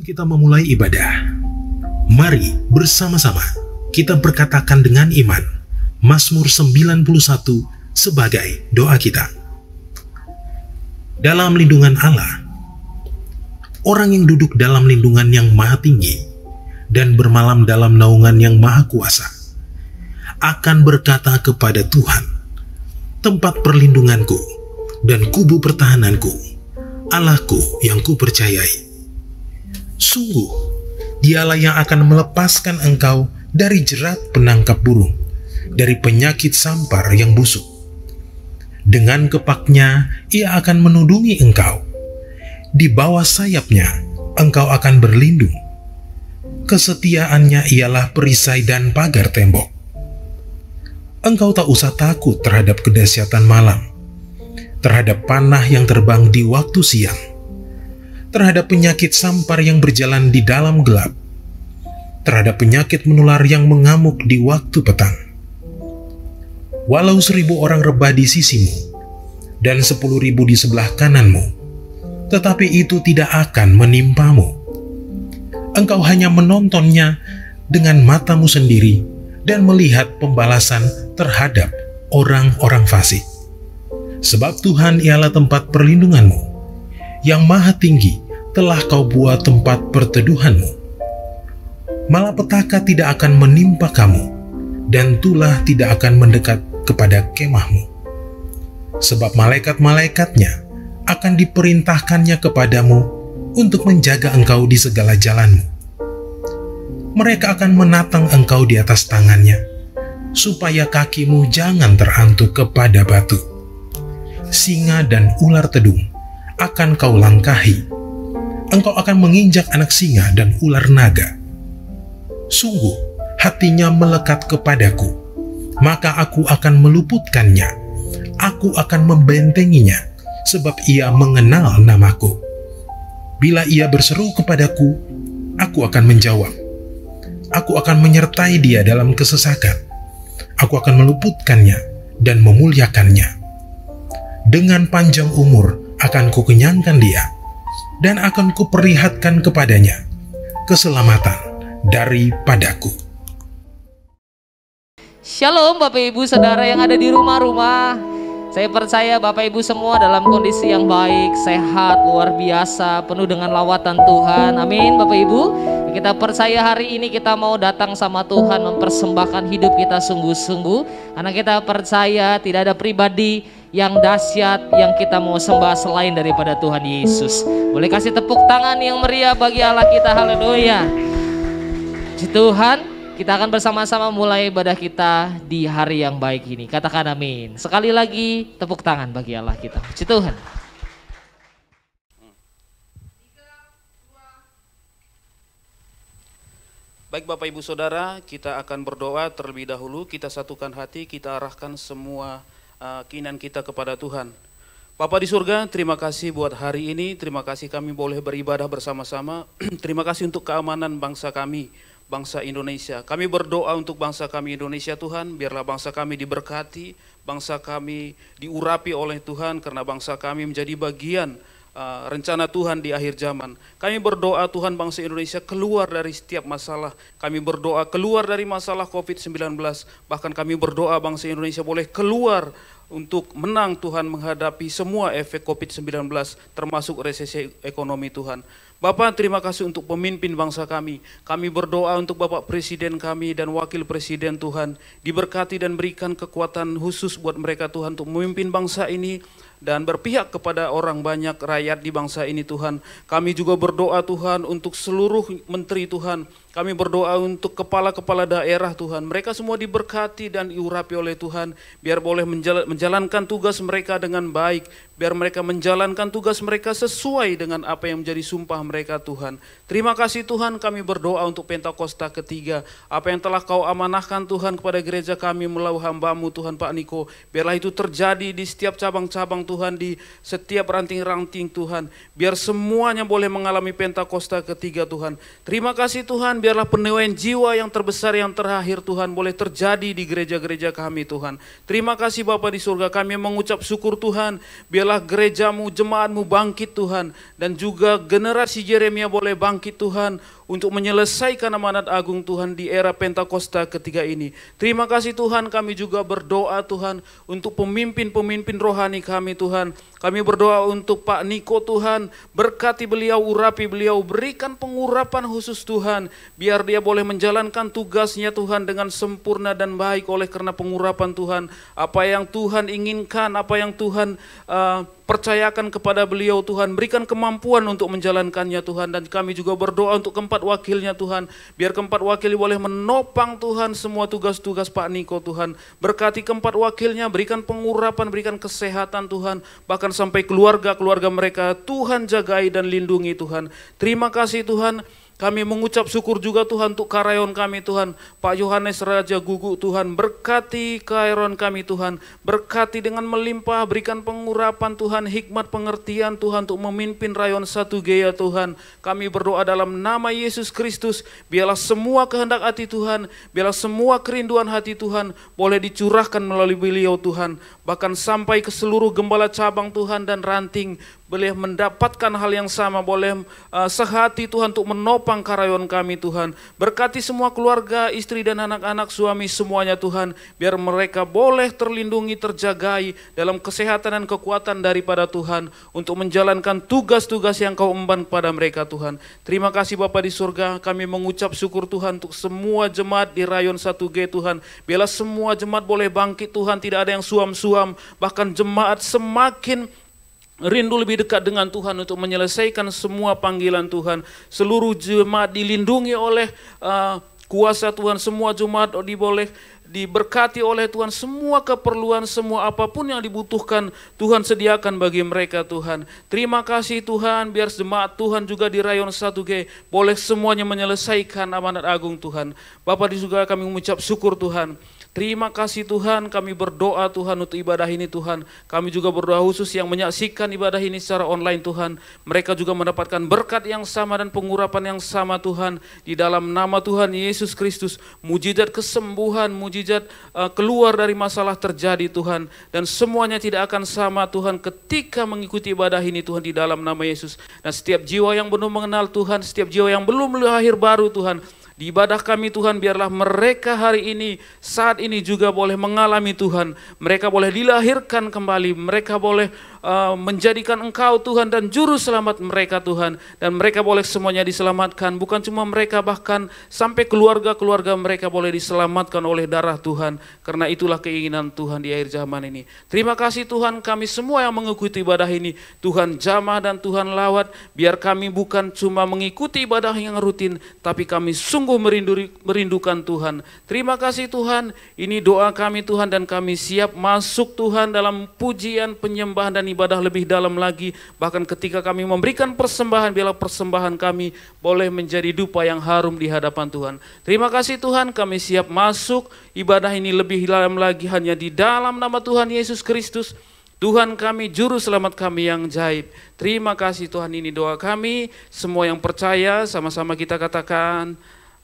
Sebelum kita memulai ibadah, mari bersama-sama kita berkatakan dengan iman Mazmur 91 sebagai doa kita. Dalam lindungan Allah, orang yang duduk dalam lindungan yang maha tinggi dan bermalam dalam naungan yang maha kuasa akan berkata kepada Tuhan, tempat perlindunganku dan kubu pertahananku, Allahku yang kupercayai. Sungguh, dialah yang akan melepaskan engkau dari jerat penangkap burung, dari penyakit sampar yang busuk. Dengan kepaknya, ia akan menudungi engkau. Di bawah sayapnya, engkau akan berlindung. Kesetiaannya ialah perisai dan pagar tembok. Engkau tak usah takut terhadap kedahsyatan malam, terhadap panah yang terbang di waktu siang, terhadap penyakit sampar yang berjalan di dalam gelap, terhadap penyakit menular yang mengamuk di waktu petang. Walau 1.000 orang rebah di sisimu dan 10.000 di sebelah kananmu, tetapi itu tidak akan menimpamu. Engkau hanya menontonnya dengan matamu sendiri dan melihat pembalasan terhadap orang-orang fasik. Sebab Tuhan ialah tempat perlindunganmu, yang maha tinggi telah kau buat tempat perteduhanmu. Malapetaka tidak akan menimpa kamu, dan tulah tidak akan mendekat kepada kemahmu. Sebab malaikat-malaikatnya akan diperintahkannya kepadamu untuk menjaga engkau di segala jalanmu. Mereka akan menatang engkau di atas tangannya, supaya kakimu jangan terantuk kepada batu. Singa dan ular tedung akan kau langkahi. Engkau akan menginjak anak singa dan ular naga. Sungguh, hatinya melekat kepadaku, maka aku akan meluputkannya. Aku akan membentenginya, sebab ia mengenal namaku. Bila ia berseru kepadaku, aku akan menjawab. Aku akan menyertai dia dalam kesesakan. Aku akan meluputkannya dan memuliakannya. Dengan panjang umur akan kukenyangkan dia, dan akan kuperlihatkan kepadanya keselamatan daripadaku. Shalom Bapak Ibu Saudara yang ada di rumah-rumah. Saya percaya Bapak Ibu semua dalam kondisi yang baik, sehat, luar biasa, penuh dengan lawatan Tuhan. Amin Bapak Ibu. Kita percaya hari ini kita mau datang sama Tuhan, mempersembahkan hidup kita sungguh-sungguh, karena kita percaya tidak ada pribadi yang dahsyat yang kita mau sembah selain daripada Tuhan Yesus. Boleh kasih tepuk tangan yang meriah bagi Allah kita. Haleluya. Puji Tuhan, kita akan bersama-sama mulai ibadah kita di hari yang baik ini. Katakan amin. Sekali lagi tepuk tangan bagi Allah kita. Puji Tuhan. Baik Bapak Ibu Saudara, kita akan berdoa terlebih dahulu. Kita satukan hati, kita arahkan semua keinginan kita kepada Tuhan. Bapa di surga, terima kasih buat hari ini, terima kasih kami boleh beribadah bersama-sama. Terima kasih untuk keamanan bangsa kami, bangsa Indonesia. Kami berdoa untuk bangsa kami Indonesia Tuhan, biarlah bangsa kami diberkati, bangsa kami diurapi oleh Tuhan, karena bangsa kami menjadi bagian rencana Tuhan di akhir zaman. Kami berdoa Tuhan bangsa Indonesia keluar dari setiap masalah. Kami berdoa keluar dari masalah COVID-19. Bahkan kami berdoa bangsa Indonesia boleh keluar untuk menang Tuhan menghadapi semua efek COVID-19 termasuk resesi ekonomi Tuhan. Bapak, terima kasih untuk pemimpin bangsa kami. Kami berdoa untuk Bapak Presiden kami dan Wakil Presiden Tuhan, diberkati dan berikan kekuatan khusus buat mereka Tuhan untuk memimpin bangsa ini dan berpihak kepada orang banyak rakyat di bangsa ini Tuhan. Kami juga berdoa Tuhan untuk seluruh menteri Tuhan. Kami berdoa untuk kepala-kepala daerah Tuhan. Mereka semua diberkati dan diurapi oleh Tuhan. Biar boleh menjalankan tugas mereka dengan baik. Biar mereka menjalankan tugas mereka sesuai dengan apa yang menjadi sumpah mereka Tuhan. Terima kasih Tuhan, kami berdoa untuk Pentakosta ketiga. Apa yang telah kau amanahkan Tuhan kepada gereja kami melalui hamba-Mu Tuhan Pak Niko. Biarlah itu terjadi di setiap cabang-cabang Tuhan, di setiap ranting-ranting Tuhan. Biar semuanya boleh mengalami Pentakosta ketiga Tuhan. Terima kasih Tuhan, biarlah penebusan jiwa yang terbesar yang terakhir Tuhan boleh terjadi di gereja-gereja kami Tuhan. Terima kasih Bapa di surga, kami mengucap syukur Tuhan. Biarlah biarlah gerejamu, jemaatmu bangkit Tuhan, dan juga generasi Yeremia boleh bangkit Tuhan, untuk menyelesaikan amanat agung Tuhan di era Pentakosta ketiga ini. Terima kasih Tuhan, kami juga berdoa Tuhan untuk pemimpin-pemimpin rohani kami Tuhan. Kami berdoa untuk Pak Niko Tuhan, berkati beliau, urapi beliau, berikan pengurapan khusus Tuhan, biar dia boleh menjalankan tugasnya Tuhan dengan sempurna dan baik oleh karena pengurapan Tuhan. Apa yang Tuhan inginkan, apa yang Tuhan percayakan kepada beliau Tuhan, berikan kemampuan untuk menjalankannya Tuhan. Dan kami juga berdoa untuk keempat wakilnya Tuhan, biar keempat wakil boleh menopang Tuhan semua tugas-tugas Pak Niko Tuhan. Berkati keempat wakilnya, berikan pengurapan, berikan kesehatan Tuhan, bahkan sampai keluarga-keluarga mereka Tuhan jagai dan lindungi Tuhan. Terima kasih Tuhan. Kami mengucap syukur juga Tuhan untuk karyawan kami Tuhan, Pak Yohanes Raja Gugu Tuhan, berkati karyawan kami Tuhan, berkati dengan melimpah, berikan pengurapan Tuhan, hikmat pengertian Tuhan untuk memimpin rayon satu Gea Tuhan. Kami berdoa dalam nama Yesus Kristus, biarlah semua kehendak hati Tuhan, biarlah semua kerinduan hati Tuhan boleh dicurahkan melalui beliau Tuhan, bahkan sampai ke seluruh gembala cabang Tuhan dan ranting, boleh mendapatkan hal yang sama, boleh sehati Tuhan untuk menopang karyawan kami Tuhan. Berkati semua keluarga, istri dan anak-anak, suami semuanya Tuhan, biar mereka boleh terlindungi, terjagai dalam kesehatan dan kekuatan daripada Tuhan untuk menjalankan tugas-tugas yang Kau emban kepada mereka Tuhan. Terima kasih Bapa di surga, kami mengucap syukur Tuhan untuk semua jemaat di rayon 1G Tuhan. Biarlah semua jemaat boleh bangkit Tuhan, tidak ada yang suam-suam, bahkan jemaat semakin rindu lebih dekat dengan Tuhan untuk menyelesaikan semua panggilan Tuhan. Seluruh jemaat dilindungi oleh kuasa Tuhan, semua jemaat boleh diberkati oleh Tuhan, semua keperluan, semua apapun yang dibutuhkan Tuhan sediakan bagi mereka Tuhan. Terima kasih Tuhan, biar jemaat Tuhan juga di rayon 1G boleh semuanya menyelesaikan amanat agung Tuhan. Bapa di surga, kami mengucap syukur Tuhan. Terima kasih Tuhan, kami berdoa Tuhan untuk ibadah ini Tuhan. Kami juga berdoa khusus yang menyaksikan ibadah ini secara online Tuhan. Mereka juga mendapatkan berkat yang sama dan pengurapan yang sama Tuhan. Di dalam nama Tuhan Yesus Kristus, mujizat kesembuhan, mujizat keluar dari masalah terjadi Tuhan. Dan semuanya tidak akan sama Tuhan ketika mengikuti ibadah ini Tuhan, di dalam nama Yesus. Dan setiap jiwa yang belum mengenal Tuhan, setiap jiwa yang belum lahir baru Tuhan, di ibadah kami Tuhan, biarlah mereka hari ini, saat ini juga boleh mengalami Tuhan. Mereka boleh dilahirkan kembali, mereka boleh menjadikan Engkau Tuhan dan Juru Selamat mereka Tuhan. Dan mereka boleh semuanya diselamatkan, bukan cuma mereka, bahkan sampai keluarga-keluarga mereka boleh diselamatkan oleh darah Tuhan. Karena itulah keinginan Tuhan di akhir zaman ini. Terima kasih Tuhan, kami semua yang mengikuti ibadah ini, Tuhan jamah dan Tuhan lawat. Biar kami bukan cuma mengikuti ibadah yang rutin, tapi kami sungguh merindukan Tuhan. Terima kasih Tuhan, ini doa kami Tuhan, dan kami siap masuk Tuhan dalam pujian, penyembahan dan ibadah lebih dalam lagi. Bahkan ketika kami memberikan persembahan, biarlah persembahan kami boleh menjadi dupa yang harum di hadapan Tuhan. Terima kasih Tuhan, kami siap masuk ibadah ini lebih dalam lagi hanya di dalam nama Tuhan Yesus Kristus, Tuhan kami, Juru Selamat kami yang ajaib. Terima kasih Tuhan, ini doa kami. Semua yang percaya sama-sama kita katakan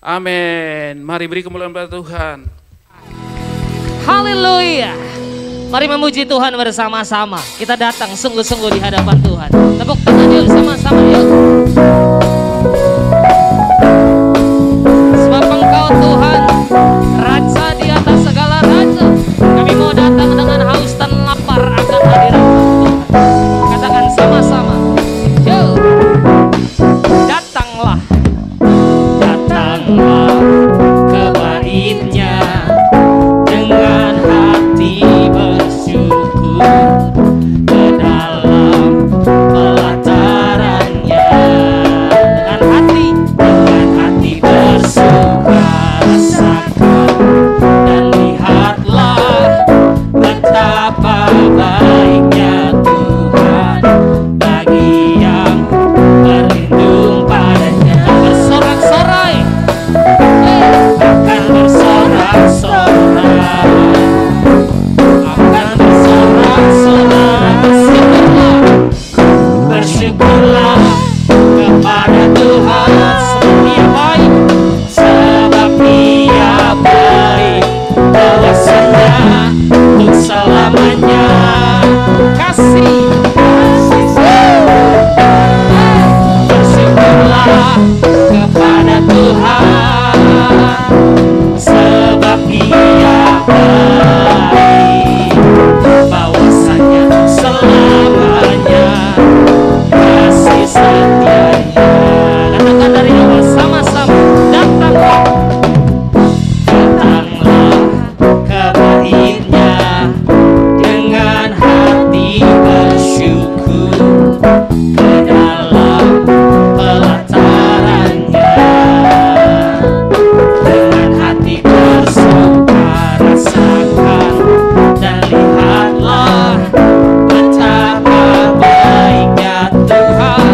amin. Mari beri kemuliaan pada Tuhan. Haleluya. Mari memuji Tuhan bersama-sama. Kita datang sungguh-sungguh di hadapan Tuhan. Tepuk tangan yuk sama-sama yuk. Sebab Engkau Tuhan, Raja di atas segala raja. Kami mau datang dengan haus dan lapar akan hadirat Tuhan. Katakan sama-sama. Yuk. Datanglah. Datanglah ke bait-Nya dengan hati bersyukur, ke dalam pelataran-Nya dengan hati bersuka rasakan, dan lihatlah betapa baiknya Tuhan bagi yang berlindung padanya. Bersorak-sorai, akan bersorak-sorai, akan bersorak-sorai. Bersyukurlah kepada Tuhan, sebab Dia baik, kuasa-Nya untuk selamanya. Kasih kepada Tuhan, sebab Ia baik, bahwasanya selamanya kasih setianya. Katakan dari awal sama-sama, datanglah kebaiknya dengan hati bersyukur ke dalam pelatarannya, dengan hati bersuka rasakan dan lihatlah betapa baiknya Tuhan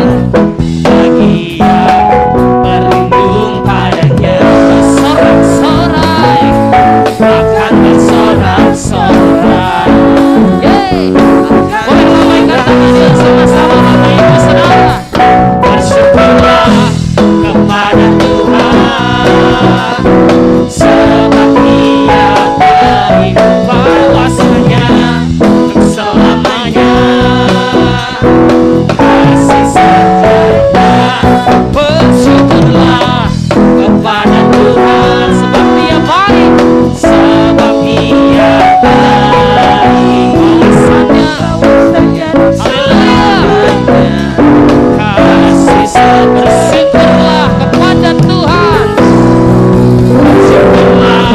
bagi yang berlindung padanya. Bersorak-sorai, akan bersorak-sorai. Boleh melambaikan tangannya sama-sama Bapak Ibu Saudara. Bersyukurlah kepada Tuhan, sebab Ia baik, bahwasanya untuk selamanya kasih setianya. Bersyukurlah kepada Tuhan, sebab Dia baik, sebab Ia baik, bahwasanya bersyukurlah kepada Tuhan, bersyukurlah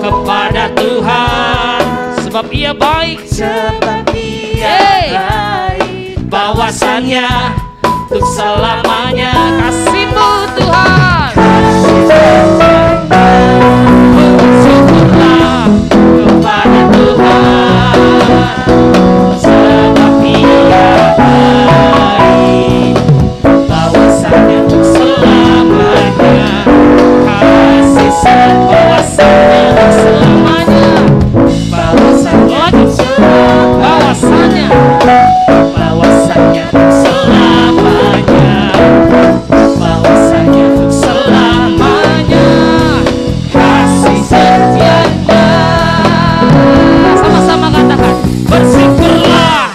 kepada Tuhan, sebab Ia baik, sebab Ia baik, bahwasanya untuk selamanya kasih-Mu Tuhan. Bersyukurlah kepada Tuhan, sebab Ia baik, bahwasanya untuk selamanya kasih bahwasanya untuk selamanya, bahwasanya untuk selamanya, bahwasanya untuk selamanya, bahwasanya untuk selamanya kasih setianya. Sama-sama katakan bersyukurlah.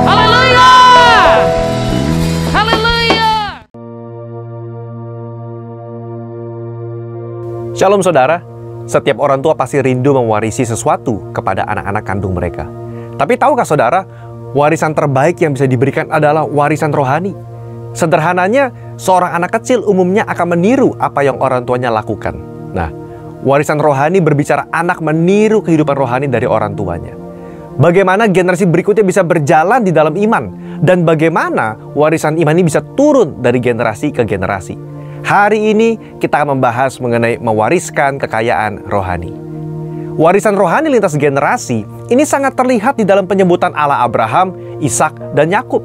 Haleluya, haleluya. Shalom saudara, setiap orang tua pasti rindu mewarisi sesuatu kepada anak-anak kandung mereka. Tapi tahukah saudara, warisan terbaik yang bisa diberikan adalah warisan rohani. Sederhananya, seorang anak kecil umumnya akan meniru apa yang orang tuanya lakukan. Nah, warisan rohani berbicara anak meniru kehidupan rohani dari orang tuanya. Bagaimana generasi berikutnya bisa berjalan di dalam iman, dan bagaimana warisan iman ini bisa turun dari generasi ke generasi. Hari ini kita akan membahas mengenai mewariskan kekayaan rohani. Warisan rohani lintas generasi ini sangat terlihat di dalam penyebutan Allah Abraham, Ishak, dan Yakub.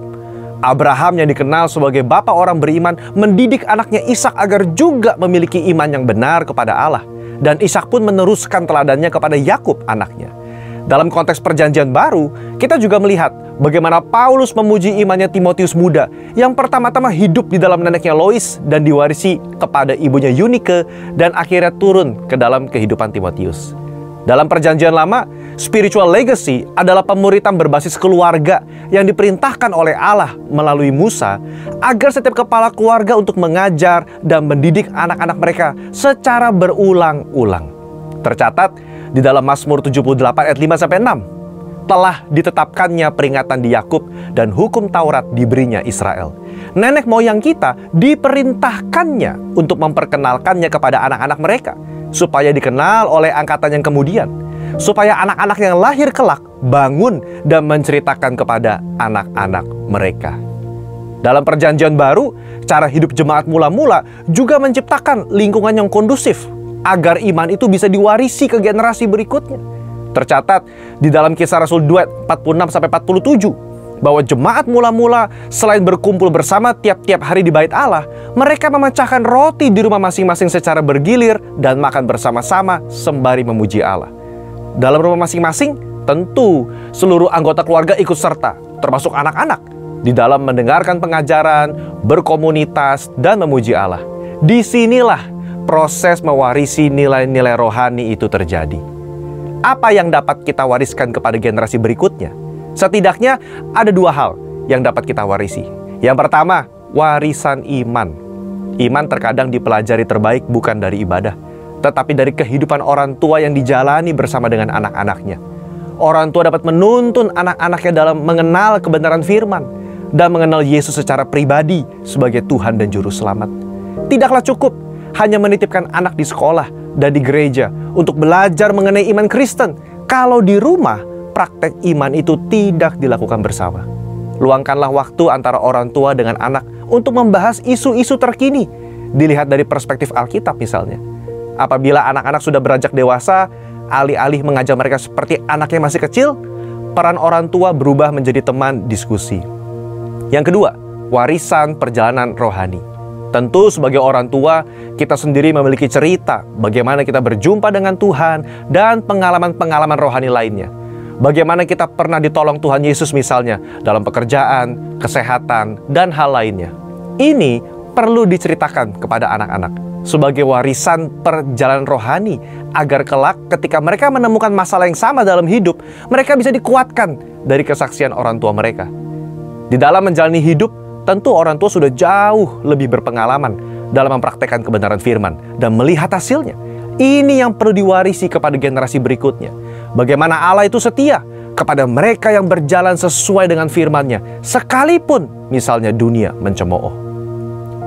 Abraham yang dikenal sebagai bapa orang beriman mendidik anaknya Ishak agar juga memiliki iman yang benar kepada Allah. Dan Ishak pun meneruskan teladannya kepada Yakub anaknya. Dalam konteks perjanjian baru, kita juga melihat bagaimana Paulus memuji imannya Timotius muda yang pertama-tama hidup di dalam neneknya Lois dan diwarisi kepada ibunya Eunike dan akhirnya turun ke dalam kehidupan Timotius. Dalam perjanjian lama, spiritual legacy adalah pemuritan berbasis keluarga yang diperintahkan oleh Allah melalui Musa agar setiap kepala keluarga untuk mengajar dan mendidik anak-anak mereka secara berulang-ulang. Tercatat di dalam Mazmur 78 ayat 5-6, telah ditetapkannya peringatan di Yakub dan hukum Taurat diberinya Israel. Nenek moyang kita diperintahkannya untuk memperkenalkannya kepada anak-anak mereka, supaya dikenal oleh angkatan yang kemudian, supaya anak-anak yang lahir kelak bangun dan menceritakan kepada anak-anak mereka. Dalam perjanjian baru, cara hidup jemaat mula-mula juga menciptakan lingkungan yang kondusif agar iman itu bisa diwarisi ke generasi berikutnya. Tercatat di dalam Kisah Rasul 2 46-47 bahwa jemaat mula-mula selain berkumpul bersama tiap-tiap hari di bait Allah, mereka memecahkan roti di rumah masing-masing secara bergilir dan makan bersama-sama sembari memuji Allah. Dalam rumah masing-masing, tentu seluruh anggota keluarga ikut serta, termasuk anak-anak, di dalam mendengarkan pengajaran, berkomunitas, dan memuji Allah. Disinilah proses mewarisi nilai-nilai rohani itu terjadi. Apa yang dapat kita wariskan kepada generasi berikutnya? Setidaknya ada dua hal yang dapat kita warisi. Yang pertama, warisan iman. Iman terkadang dipelajari terbaik bukan dari ibadah, tetapi dari kehidupan orang tua yang dijalani bersama dengan anak-anaknya. Orang tua dapat menuntun anak-anaknya dalam mengenal kebenaran firman dan mengenal Yesus secara pribadi sebagai Tuhan dan Juru Selamat. Tidaklah cukup hanya menitipkan anak di sekolah dan di gereja untuk belajar mengenai iman Kristen kalau di rumah praktek iman itu tidak dilakukan bersama. Luangkanlah waktu antara orang tua dengan anak untuk membahas isu-isu terkini, dilihat dari perspektif Alkitab misalnya. Apabila anak-anak sudah beranjak dewasa, alih-alih mengajar mereka seperti anaknya masih kecil, peran orang tua berubah menjadi teman diskusi. Yang kedua, warisan perjalanan rohani. Tentu sebagai orang tua, kita sendiri memiliki cerita bagaimana kita berjumpa dengan Tuhan dan pengalaman-pengalaman rohani lainnya. Bagaimana kita pernah ditolong Tuhan Yesus misalnya dalam pekerjaan, kesehatan, dan hal lainnya. Ini perlu diceritakan kepada anak-anak sebagai warisan perjalanan rohani, agar kelak ketika mereka menemukan masalah yang sama dalam hidup, mereka bisa dikuatkan dari kesaksian orang tua mereka. Di dalam menjalani hidup, tentu orang tua sudah jauh lebih berpengalaman dalam mempraktekkan kebenaran firman dan melihat hasilnya. Ini yang perlu diwarisi kepada generasi berikutnya. Bagaimana Allah itu setia kepada mereka yang berjalan sesuai dengan firman-Nya, sekalipun misalnya dunia mencemooh.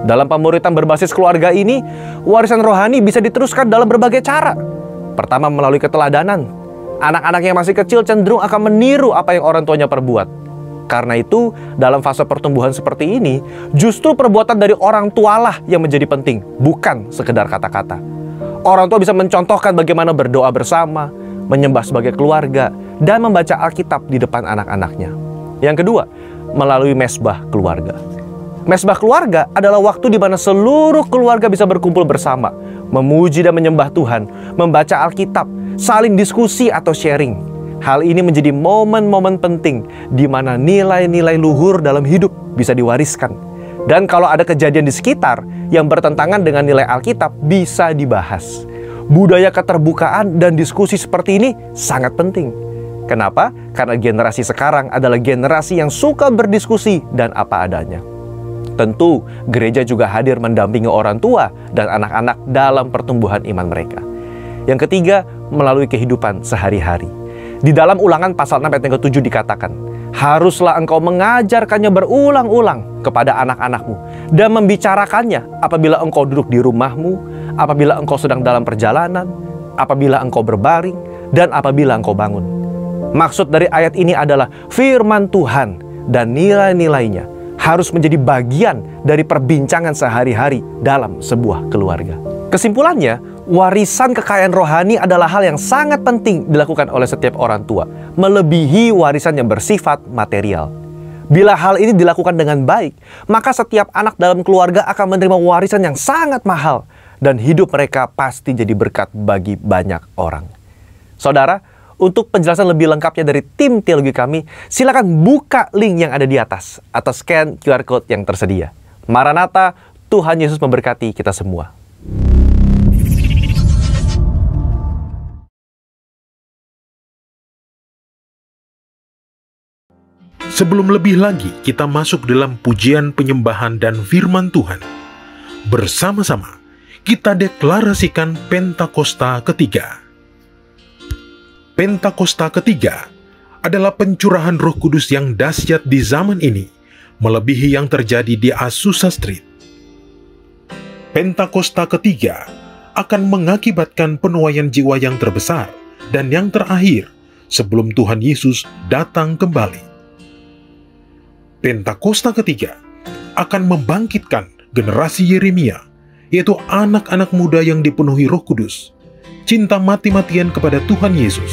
Dalam pemuritan berbasis keluarga ini, warisan rohani bisa diteruskan dalam berbagai cara. Pertama, melalui keteladanan. Anak-anak yang masih kecil cenderung akan meniru apa yang orang tuanya perbuat. Karena itu, dalam fase pertumbuhan seperti ini, justru perbuatan dari orang tualah yang menjadi penting, bukan sekedar kata-kata. Orang tua bisa mencontohkan bagaimana berdoa bersama, menyembah sebagai keluarga, dan membaca Alkitab di depan anak-anaknya. Yang kedua, melalui mesbah keluarga. Mesbah keluarga adalah waktu di mana seluruh keluarga bisa berkumpul bersama, memuji dan menyembah Tuhan, membaca Alkitab, saling diskusi atau sharing. Hal ini menjadi momen-momen penting di mana nilai-nilai luhur dalam hidup bisa diwariskan. Dan kalau ada kejadian di sekitar yang bertentangan dengan nilai Alkitab, bisa dibahas. Budaya keterbukaan dan diskusi seperti ini sangat penting. Kenapa? Karena generasi sekarang adalah generasi yang suka berdiskusi dan apa adanya. Tentu, gereja juga hadir mendampingi orang tua dan anak-anak dalam pertumbuhan iman mereka. Yang ketiga, melalui kehidupan sehari-hari. Di dalam Ulangan pasal 6 ayat yang ke-7 dikatakan, haruslah engkau mengajarkannya berulang-ulang kepada anak-anakmu dan membicarakannya apabila engkau duduk di rumahmu, apabila engkau sedang dalam perjalanan, apabila engkau berbaring, dan apabila engkau bangun. Maksud dari ayat ini adalah firman Tuhan dan nilai-nilainya harus menjadi bagian dari perbincangan sehari-hari dalam sebuah keluarga. Kesimpulannya, warisan kekayaan rohani adalah hal yang sangat penting dilakukan oleh setiap orang tua, melebihi warisan yang bersifat material. Bila hal ini dilakukan dengan baik, maka setiap anak dalam keluarga akan menerima warisan yang sangat mahal, dan hidup mereka pasti jadi berkat bagi banyak orang. Saudara, untuk penjelasan lebih lengkapnya dari tim teologi kami, silakan buka link yang ada di atas atau scan QR Code yang tersedia. Maranatha, Tuhan Yesus memberkati kita semua. Sebelum lebih lagi kita masuk dalam pujian penyembahan dan firman Tuhan, bersama-sama kita deklarasikan Pentakosta ketiga. Pentakosta ketiga adalah pencurahan Roh Kudus yang dahsyat di zaman ini, melebihi yang terjadi di Azusa Street. Pentakosta ketiga akan mengakibatkan penuaian jiwa yang terbesar dan yang terakhir sebelum Tuhan Yesus datang kembali. Pentakosta ketiga akan membangkitkan generasi Yeremia, yaitu anak-anak muda yang dipenuhi Roh Kudus, cinta mati-matian kepada Tuhan Yesus,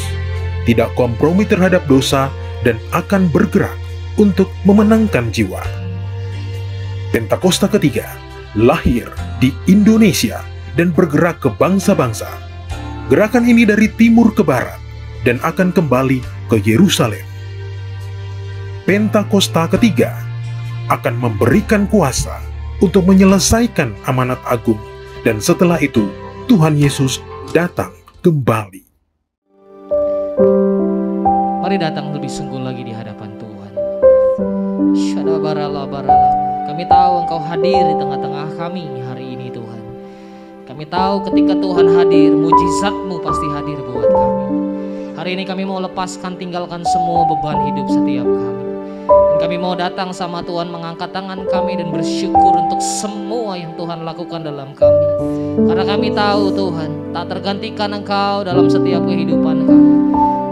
tidak kompromi terhadap dosa, dan akan bergerak untuk memenangkan jiwa. Pentakosta ketiga lahir di Indonesia dan bergerak ke bangsa-bangsa. Gerakan ini dari timur ke barat dan akan kembali ke Yerusalem. Pentakosta ketiga akan memberikan kuasa untuk menyelesaikan amanat agung, dan setelah itu Tuhan Yesus datang kembali. Mari datang lebih sungguh lagi di hadapan Tuhan. Syadabarala barala. Kami tahu Engkau hadir di tengah-tengah kami hari ini Tuhan. Kami tahu ketika Tuhan hadir, mujizat-Mu pasti hadir buat kami. Hari ini kami mau lepaskan, tinggalkan semua beban hidup setiap kami. Dan kami mau datang sama Tuhan, mengangkat tangan kami dan bersyukur untuk semua yang Tuhan lakukan dalam kami. Karena kami tahu Tuhan, tak tergantikan Engkau dalam setiap kehidupan kami.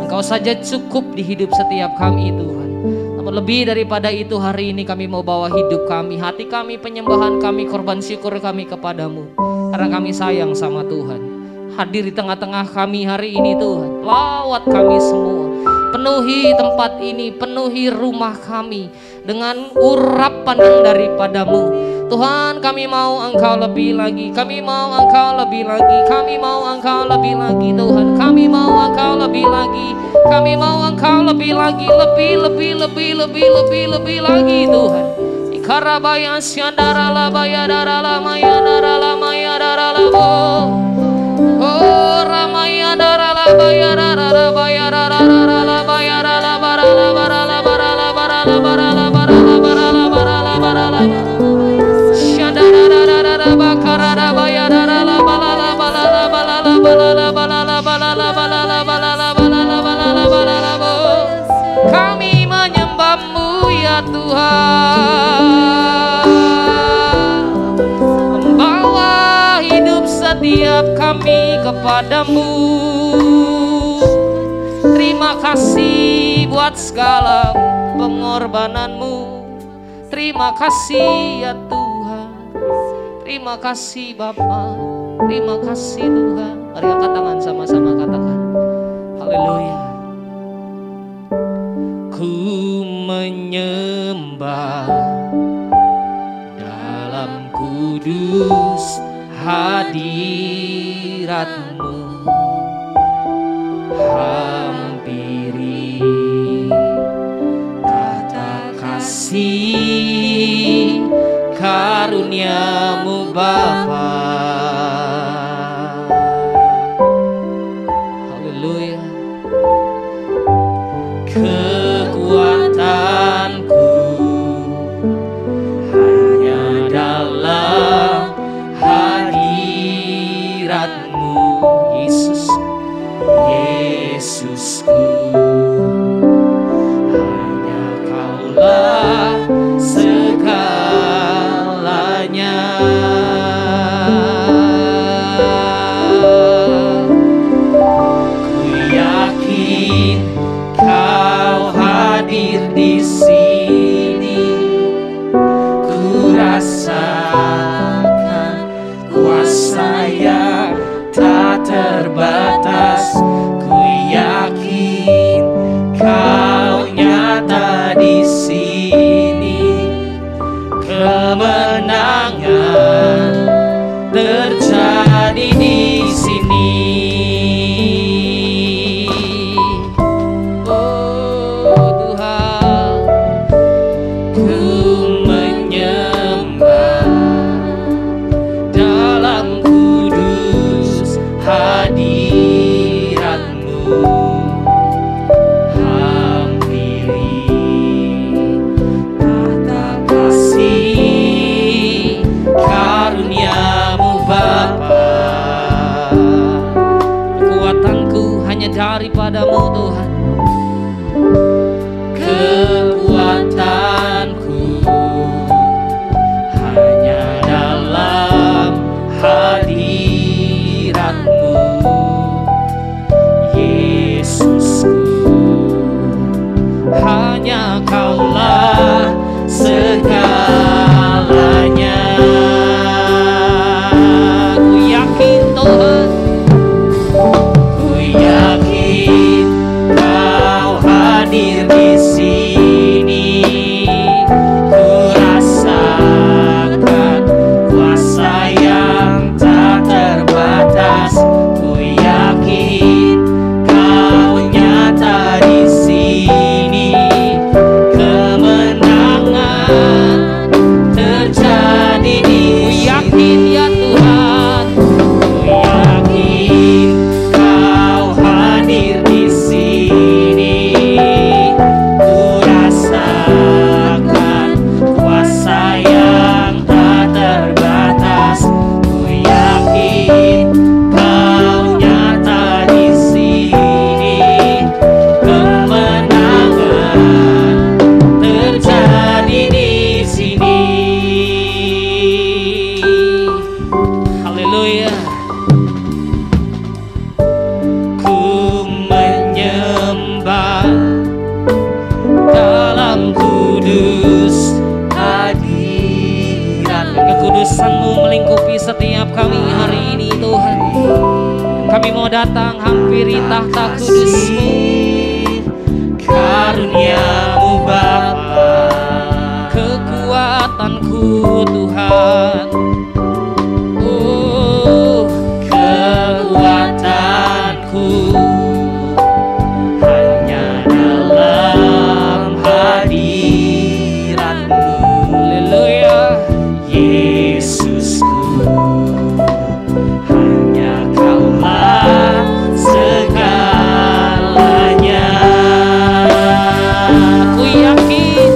Engkau saja cukup di hidup setiap kami Tuhan. Namun lebih daripada itu, hari ini kami mau bawa hidup kami, hati kami, penyembahan kami, korban syukur kami kepadamu. Karena kami sayang sama Tuhan. Hadir di tengah-tengah kami hari ini Tuhan. Lawat kami semua. Penuhi tempat ini, penuhi rumah kami dengan urapan yang daripadamu. Tuhan, kami mau Engkau lebih lagi. Kami mau Engkau lebih lagi. Kami mau Engkau lebih lagi Tuhan. Kami mau Engkau lebih lagi. Kami mau Engkau lebih lagi. Lebih lagi Tuhan. Ikarabaya syandara la bayadara la mayadara la mayadara la bo. Oh ramayadara la bayadara la bayadara la bayadara la barala barala barala barala barala barala barala barala barala. Shandara bakara bayadara la balala balala balala balala balala balala balala balala balala balala balala bo. Kami menyembah-Mu ya Tuhan, membawa hidup setiap kami kepadamu. Terima kasih buat segala pengorbanan-Mu. Terima kasih ya Tuhan. Terima kasih Bapa. Terima kasih Tuhan. Mari angkat tangan sama-sama, katakan haleluya. Ku menyembah dalam kudus hadirat-Mu. Hampiri tata kasih karunia-Mu Bapa. Haleluya. Kekuatanku hanya dalam hadirat-Mu Yesus. Yesusku, hanya Kaulah segalanya. Ku yakin Kau hadir di sini. Ku rasakan kuasa yang tak terbatas. Ku yakin Kau nyata di sini. Kemenangan terjadi di sini. Oh Tuhan, ku menyembah dalam kudus hadirat-Mu. Hampiri tata kasih karunia-Mu Bapa. kekuasaan-Mu melingkupi setiap kami hari ini Tuhan. Kami mau datang hampiri tahta kudus-Mu. Karunia-Mu Bapa, kekuatanku Tuhan. Oh, kekuatanku hanya dalam hadirat-Mu. haleluya. Yesusku, hanya Kaulah segalanya. Aku yakin,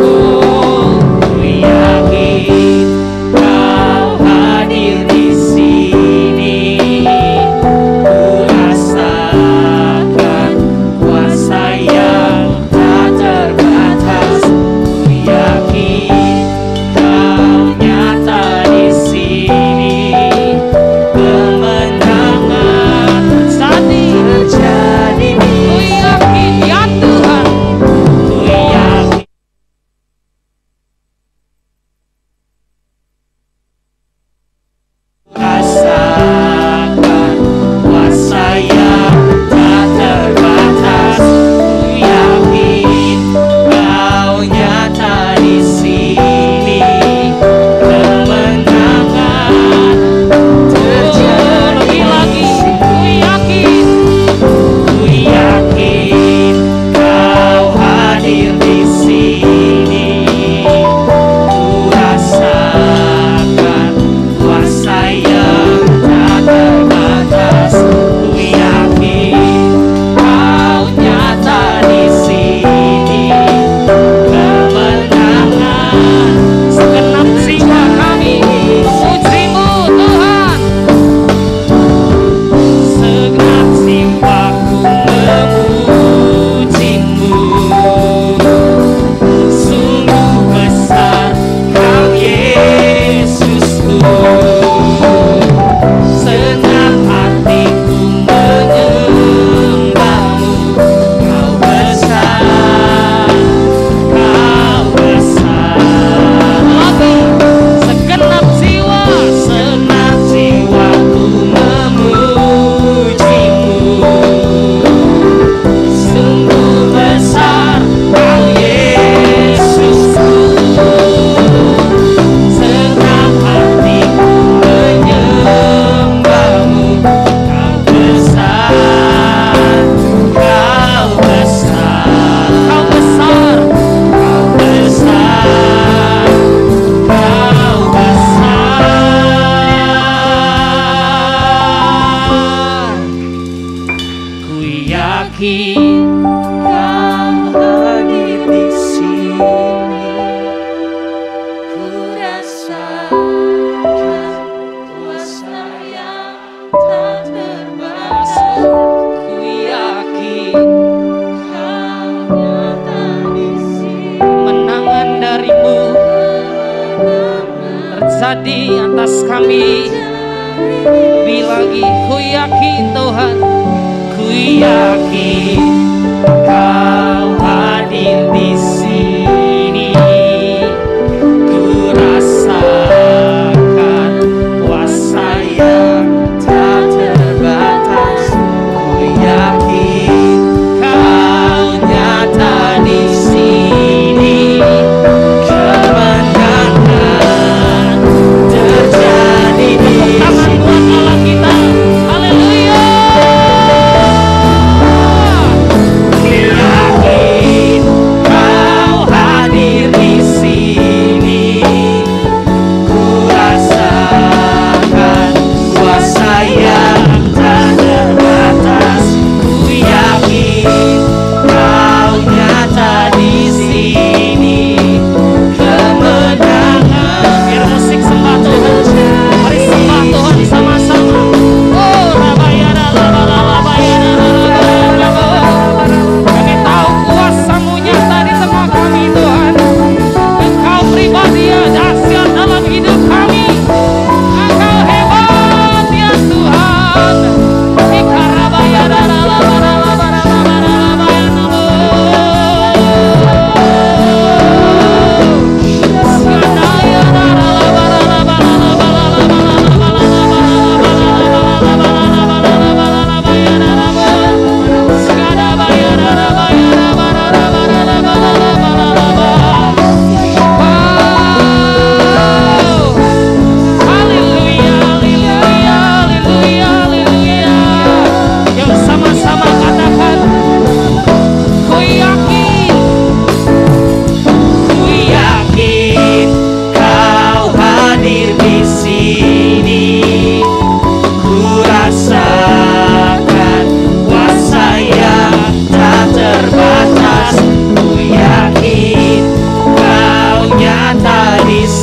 Oh, ku yakin Kau hadir di sini. Ku rasakan kuasa yang tak terbatas. Ku yakin Kau nyata di sini. Kemenangan tadi terjadi di ku yakin ya Tuhan. Ku yakin rasakan kuasa yang tak terbatas. Ku yakin Kau nyata di sini. Kemenangan terjadi Lebih lagi, ku yakin. Ku yakin Kau hadir di sini. Ku rasakan kuasa yang tak terbatas. Ku yakin Kau nyata di sini. Kemenangan Segenap jiwa kami memuji-Mu Tuhan. segenap jiwaku memuji-Mu. Sungguh besar Kau Yesusku. Segenap hatiku menyembah-Mu. Kau besar, Kau besar. Lagi, segenap jiwa. Segenap jiwaku memuji-Mu. Sungguh besar Kau Yesusku. Segenap hatiku menyembah-Mu. Kau besar, Kau besar. Kau besar, Kau besar, Kau besar. Ku yakin Kau hadir di sini. Ku rasakan kuasa yang tak terbatas. ku yakin. Kau nyata di sini. Kemenangan dari-Mu terjadi atas kami. Lebih lagi, ku yakin Tuhan. Ku yakin Kau hadir di sini. Ku rasakan kuasa yang tak terbatas. Ku yakin Kau nyata di sini. Kemenangan terjadi di Tangan sini. buat Allah kita. Haleluya. Ku yakin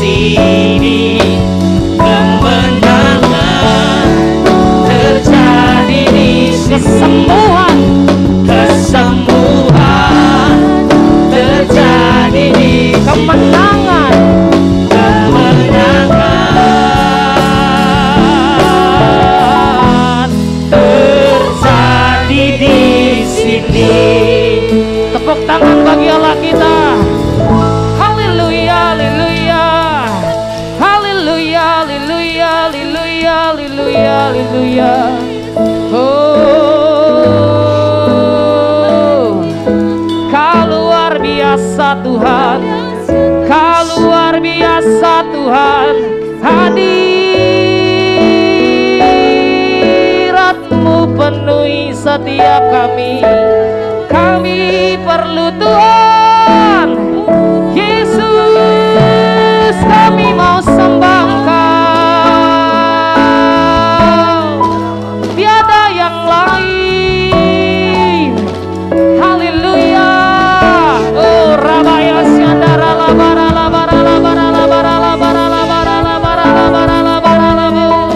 sini, kemenangan terjadi di sini, kesembuhan terjadi di sini, kemenangan terjadi di sini. Tepuk tangan bagi Allah kita. Haleluya, haleluya, haleluya, haleluya, haleluya, haleluya, haleluya. Oh, Kau luar biasa Tuhan, Kau luar biasa Tuhan. Hadirat-Mu penuhi setiap kami. Kami perlu Tuhan Yesus, kami mau sembah Engkau, tiada yang lain. Haleluya. Oh Rabaya Syandara labara labara labara labara labara labara labara labara labara labara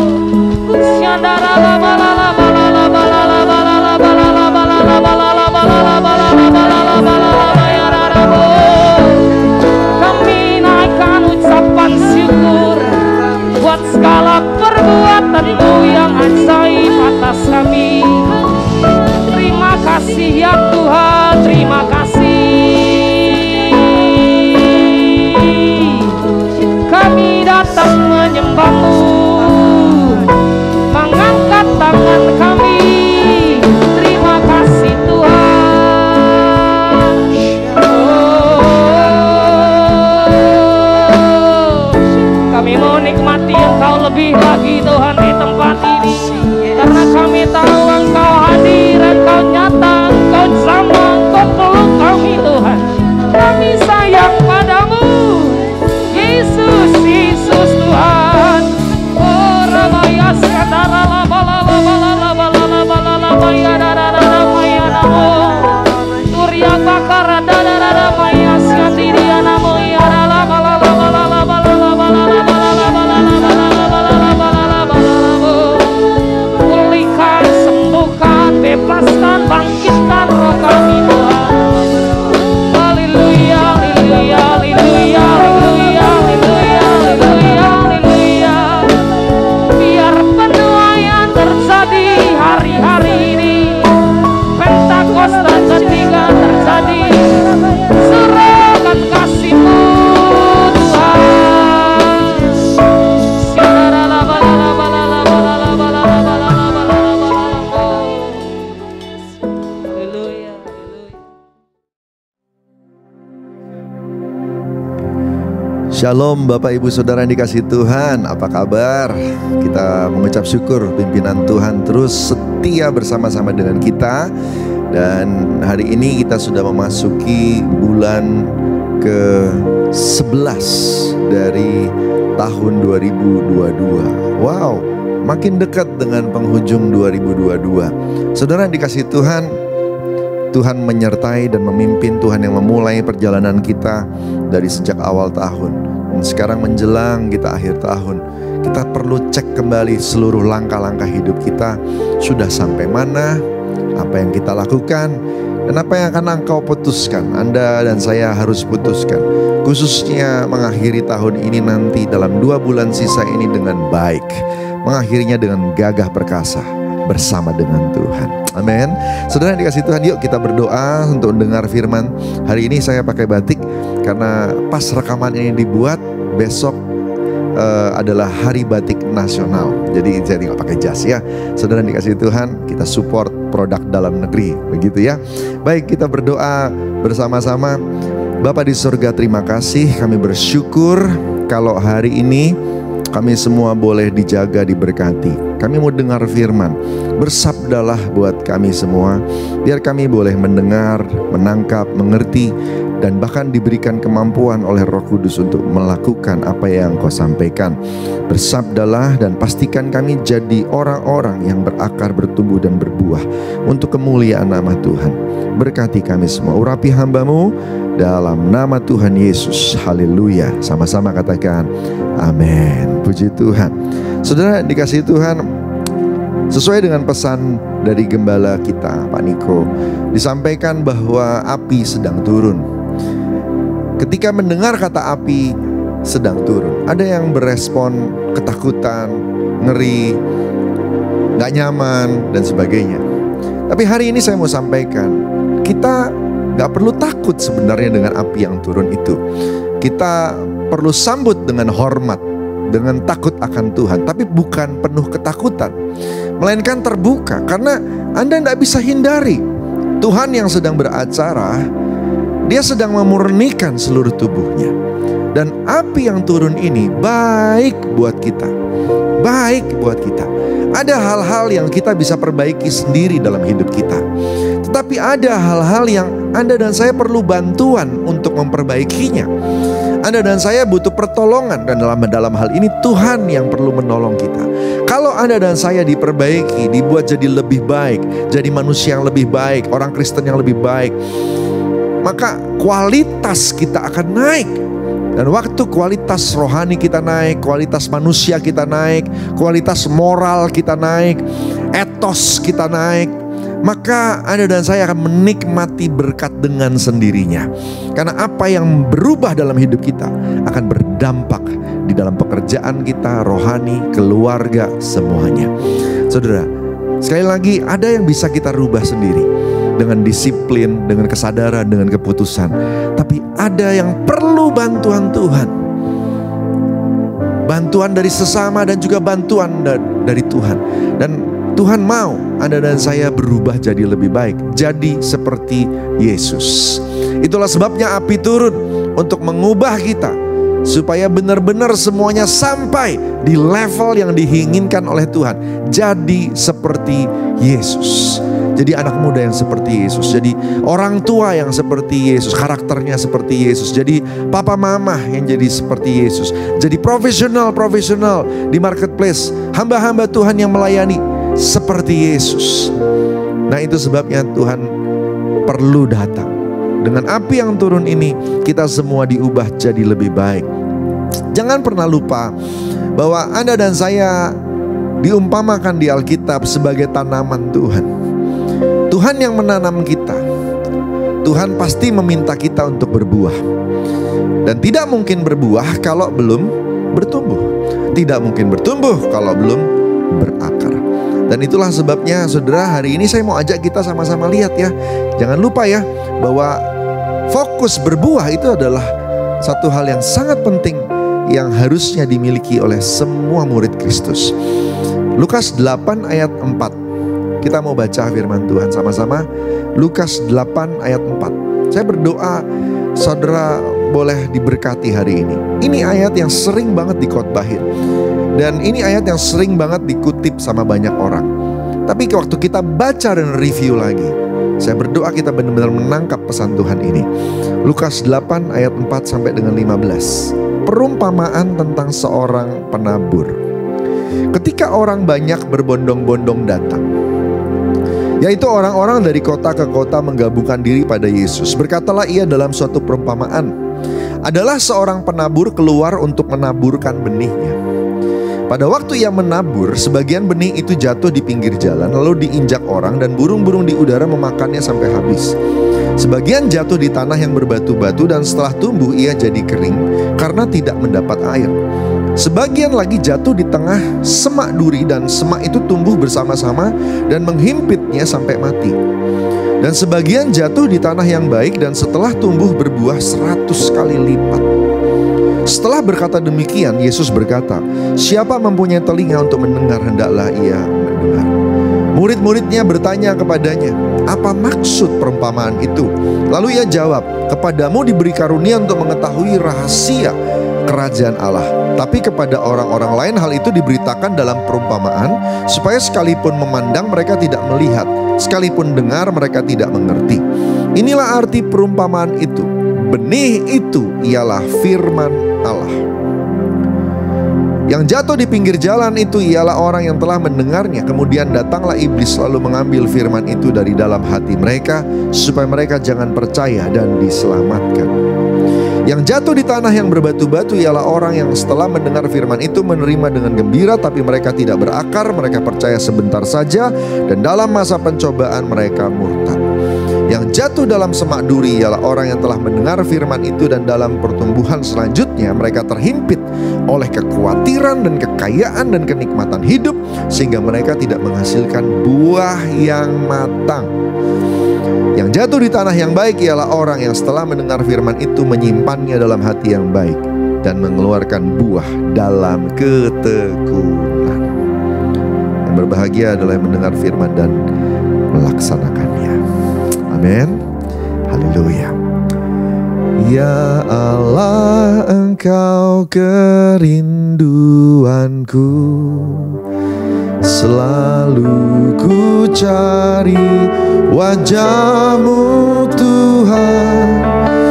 Syandara labara labara labara labara labara labara labara. Kami naikkan ucapan syukur buat segala perbuatan-Mu yang ajaib atas kami. Terima kasih ya Tuhan, terima kasih. Kami datang menyembah-Mu, mengangkat tangan kami. Terima kasih Tuhan. Kami mau nikmati Engkau lebih lagi Tuhan di tempat ini, karena kami tahu Engkau hadir, Engkau nyata, Engkau sama, Engkau peluk kami Tuhan. Kami sayang padamu Yesus, Yesus Tuhan. Oh Rabaya Sadara labala labala labala labala labaya dadara maya namo Surya bakara dadara maya syandiriya namo ya labala labala labala labala labala labala labala labala labala. Pulihkan, sembuhkan, bebaskan, bangkitkan roh kami Tuhan. Haleluya, haleluya, haleluya, haleluya, haleluya, haleluya, haleluya. Biar penuaian terjadi hari-hari ini, Pentakosta ketiga terjadi. Surahkan kasih-Mu Tuhan. Syadara labala labala labala labala labala labala labala. Haleluya, haleluya. Shalom Bapak Ibu Saudara yang dikasihi Tuhan, apa kabar? Kita mengucap syukur pimpinan Tuhan terus setia bersama-sama dengan kita. Dan hari ini kita sudah memasuki bulan ke-11 dari tahun 2022. Wow, makin dekat dengan penghujung 2022. Saudara yang dikasihi Tuhan, Tuhan menyertai dan memimpin, Tuhan yang memulai perjalanan kita dari sejak awal tahun. Dan sekarang menjelang kita akhir tahun, kita perlu cek kembali seluruh langkah-langkah hidup kita. Sudah sampai mana, apa yang kita lakukan, dan apa yang akan engkau putuskan. Anda dan saya harus putuskan, khususnya mengakhiri tahun ini nanti dalam 2 bulan sisa ini dengan baik, mengakhirinya dengan gagah perkasa bersama dengan Tuhan. Amin. Saudara yang dikasihi Tuhan, yuk kita berdoa untuk mendengar firman. Hari ini saya pakai batik karena pas rekaman ini dibuat, besok adalah Hari Batik Nasional. Jadi saya tinggal pakai jas ya. Saudara yang dikasihi Tuhan, kita support produk dalam negeri, begitu ya. Baik, kita berdoa bersama-sama. Bapa di surga, terima kasih. Kami bersyukur kalau hari ini kami semua boleh dijaga, diberkati. Kami mau dengar firman. Bersabdalah buat kami semua, biar kami boleh mendengar, menangkap, mengerti, dan bahkan diberikan kemampuan oleh Roh Kudus untuk melakukan apa yang Kau sampaikan. Bersabdalah dan pastikan kami jadi orang-orang yang berakar, bertumbuh, dan berbuah untuk kemuliaan nama Tuhan. Berkati kami semua. Urapi hamba-Mu Dalam nama Tuhan Yesus, haleluya. Sama-sama katakan amin. Puji Tuhan. Saudara dikasihi Tuhan, sesuai dengan pesan dari gembala kita Pak Niko, disampaikan bahwa api sedang turun. Ketika mendengar kata api sedang turun, ada yang berespon ketakutan, ngeri, gak nyaman dan sebagainya. Tapi hari ini saya mau sampaikan, kita gak perlu takut sebenarnya dengan api yang turun itu. Kita perlu sambut dengan hormat, dengan takut akan Tuhan, tapi bukan penuh ketakutan, melainkan terbuka, karena Anda tidak bisa hindari Tuhan yang sedang beracara. Dia sedang memurnikan seluruh tubuhnya. Dan api yang turun ini baik buat kita, baik buat kita. Ada hal-hal yang kita bisa perbaiki sendiri dalam hidup kita, tetapi ada hal-hal yang Anda dan saya perlu bantuan untuk memperbaikinya. Anda dan saya butuh pertolongan, dan dalam hal ini Tuhan yang perlu menolong kita. Kalau Anda dan saya diperbaiki, dibuat jadi lebih baik, jadi manusia yang lebih baik, orang Kristen yang lebih baik, maka kualitas kita akan naik. Dan waktu kualitas rohani kita naik, kualitas manusia kita naik, kualitas moral kita naik, etos kita naik, maka Anda dan saya akan menikmati berkat dengan sendirinya. Karena apa yang berubah dalam hidup kita akan berdampak di dalam pekerjaan kita, rohani, keluarga, semuanya. Saudara, sekali lagi ada yang bisa kita rubah sendiri dengan disiplin, dengan kesadaran, dengan keputusan. Tapi ada yang perlu bantuan Tuhan, bantuan dari sesama dan juga bantuan dari Tuhan. Dan Tuhan mau Anda dan saya berubah jadi lebih baik, jadi seperti Yesus. Itulah sebabnya api turun untuk mengubah kita, supaya benar-benar semuanya sampai di level yang diinginkan oleh Tuhan. Jadi seperti Yesus. Jadi anak muda yang seperti Yesus, jadi orang tua yang seperti Yesus, karakternya seperti Yesus, jadi papa mama yang jadi seperti Yesus, jadi profesional di marketplace, hamba-hamba Tuhan yang melayani seperti Yesus. Nah, itu sebabnya Tuhan perlu datang. Dengan api yang turun ini, kita semua diubah jadi lebih baik. Jangan pernah lupa bahwa Anda dan saya diumpamakan di Alkitab sebagai tanaman Tuhan. Tuhan yang menanam kita. Tuhan pasti meminta kita untuk berbuah. Dan tidak mungkin berbuah kalau belum bertumbuh. Tidak mungkin bertumbuh kalau belum berakar. Dan itulah sebabnya saudara, hari ini saya mau ajak kita sama-sama lihat ya. Jangan lupa ya, bahwa fokus berbuah itu adalah satu hal yang sangat penting yang harusnya dimiliki oleh semua murid Kristus. Lukas 8 ayat 4. Kita mau baca firman Tuhan sama-sama. Lukas 8 ayat 4. Saya berdoa saudara boleh diberkati hari ini. Ini ayat yang sering banget dikhotbahin, dan ini ayat yang sering banget dikutip sama banyak orang. Tapi waktu kita baca dan review lagi, saya berdoa kita benar-benar menangkap pesan Tuhan ini. Lukas 8 ayat 4 sampai dengan 15. Perumpamaan tentang seorang penabur. Ketika orang banyak berbondong-bondong datang, yaitu orang-orang dari kota ke kota menggabungkan diri pada Yesus, berkatalah ia dalam suatu perumpamaan. Adalah seorang penabur keluar untuk menaburkan benihnya. Pada waktu ia menabur, sebagian benih itu jatuh di pinggir jalan, lalu diinjak orang, dan burung-burung di udara memakannya sampai habis. Sebagian jatuh di tanah yang berbatu-batu, dan setelah tumbuh ia jadi kering karena tidak mendapat air. Sebagian lagi jatuh di tengah semak duri, dan semak itu tumbuh bersama-sama dan menghimpitnya sampai mati. Dan sebagian jatuh di tanah yang baik, dan setelah tumbuh berbuah 100 kali lipat. Setelah berkata demikian, Yesus berkata, siapa mempunyai telinga untuk mendengar, hendaklah ia mendengar. Murid-muridnya bertanya kepadanya, apa maksud perumpamaan itu? Lalu ia jawab, kepadamu diberi karunia untuk mengetahui rahasia kerajaan Allah, tapi kepada orang-orang lain hal itu diberitakan dalam perumpamaan, supaya sekalipun memandang mereka tidak melihat, sekalipun dengar mereka tidak mengerti. Inilah arti perumpamaan itu. Benih itu ialah firman Allah. Yang jatuh di pinggir jalan itu ialah orang yang telah mendengarnya. Kemudian datanglah iblis lalu mengambil firman itu dari dalam hati mereka, supaya mereka jangan percaya dan diselamatkan. Yang jatuh di tanah yang berbatu-batu ialah orang yang setelah mendengar firman itu menerima dengan gembira, tapi mereka tidak berakar, mereka percaya sebentar saja, dan dalam masa pencobaan mereka murtad. Yang jatuh dalam semak duri ialah orang yang telah mendengar firman itu, dan dalam pertumbuhan selanjutnya mereka terhimpit oleh kekhawatiran dan kekayaan dan kenikmatan hidup, sehingga mereka tidak menghasilkan buah yang matang. Yang jatuh di tanah yang baik ialah orang yang setelah mendengar firman itu menyimpannya dalam hati yang baik dan mengeluarkan buah dalam ketekunan. Yang berbahagia adalah yang mendengar firman dan melaksanakannya. Amin. Haleluya. Ya Allah, Engkau kerinduanku, selalu ku cari wajah-Mu Tuhan,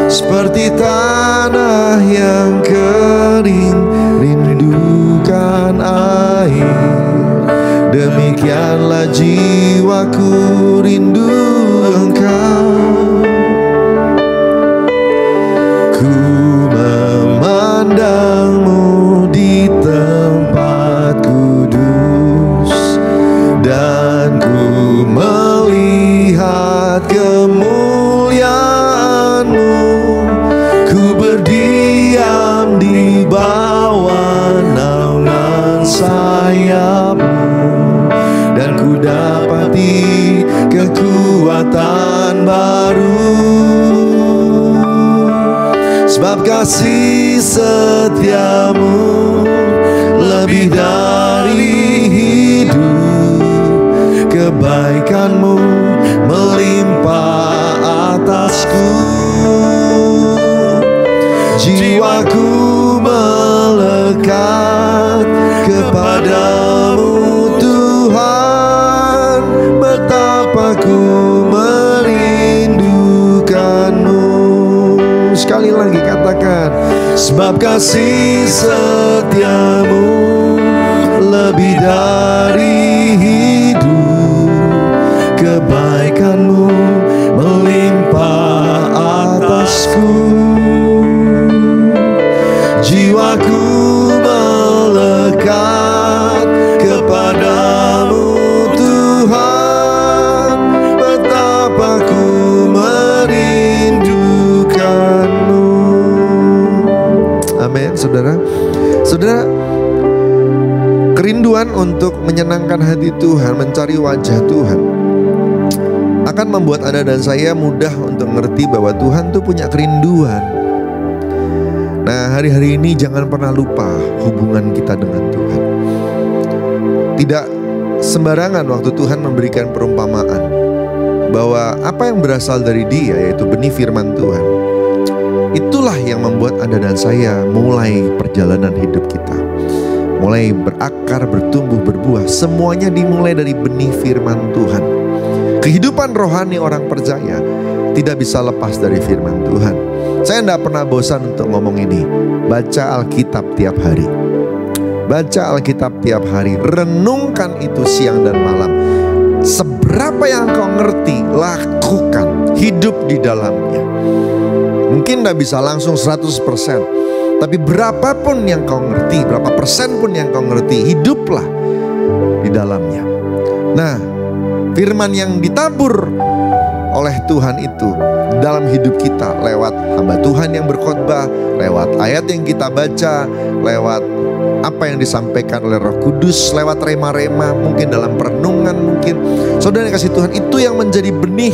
seperti tanah yang kering rindukan air. Demikianlah jiwaku rindu Engkau. Ku memandang-Mu di tempat kudus, dan ku melihat kemuliaan-Mu. Ku berdiam di bawah naungan sayap-Mu, dan ku dapati kekuatan baru. Sebab kasih setia-Mu lebih dari hidup, kebaikan-Mu melimpah atasku. Jiwaku melekat kepada-Mu Tuhan, betapa ku merindukan-Mu. Sekali lagi katakan, sebab kasih setia-Mu lebih dari hidup, kebaikan-Mu melimpah atasku. Jiwaku melekat kepada-Mu Tuhan, betapa ku merindukan-Mu. Amin, saudara. Saudara, kerinduan untuk menyenangkan hati Tuhan, mencari wajah Tuhan, akan membuat Anda dan saya mudah untuk mengerti bahwa Tuhan tuh punya kerinduan. Nah, hari-hari ini jangan pernah lupa hubungan kita dengan Tuhan. Tidak sembarangan waktu Tuhan memberikan perumpamaan bahwa apa yang berasal dari Dia, yaitu benih firman Tuhan, itulah yang membuat Anda dan saya mulai perjalanan hidup kita, mulai berakar, bertumbuh, berbuah. Semuanya dimulai dari benih firman Tuhan. Kehidupan rohani orang percaya tidak bisa lepas dari firman Tuhan. Saya tidak pernah bosan untuk ngomong ini. Baca Alkitab tiap hari. Baca Alkitab tiap hari. Renungkan itu siang dan malam. Seberapa yang kau ngerti, lakukan. Hidup di dalamnya. Mungkin tidak bisa langsung 100%. Tapi berapapun yang kau ngerti, berapa persen pun yang kau ngerti, hiduplah di dalamnya. Nah, firman yang ditabur oleh Tuhan itu dalam hidup kita lewat hamba Tuhan yang berkhotbah, lewat ayat yang kita baca, lewat apa yang disampaikan oleh Roh Kudus, lewat rema-rema, mungkin dalam perenungan, mungkin saudara yang kasih Tuhan, itu yang menjadi benih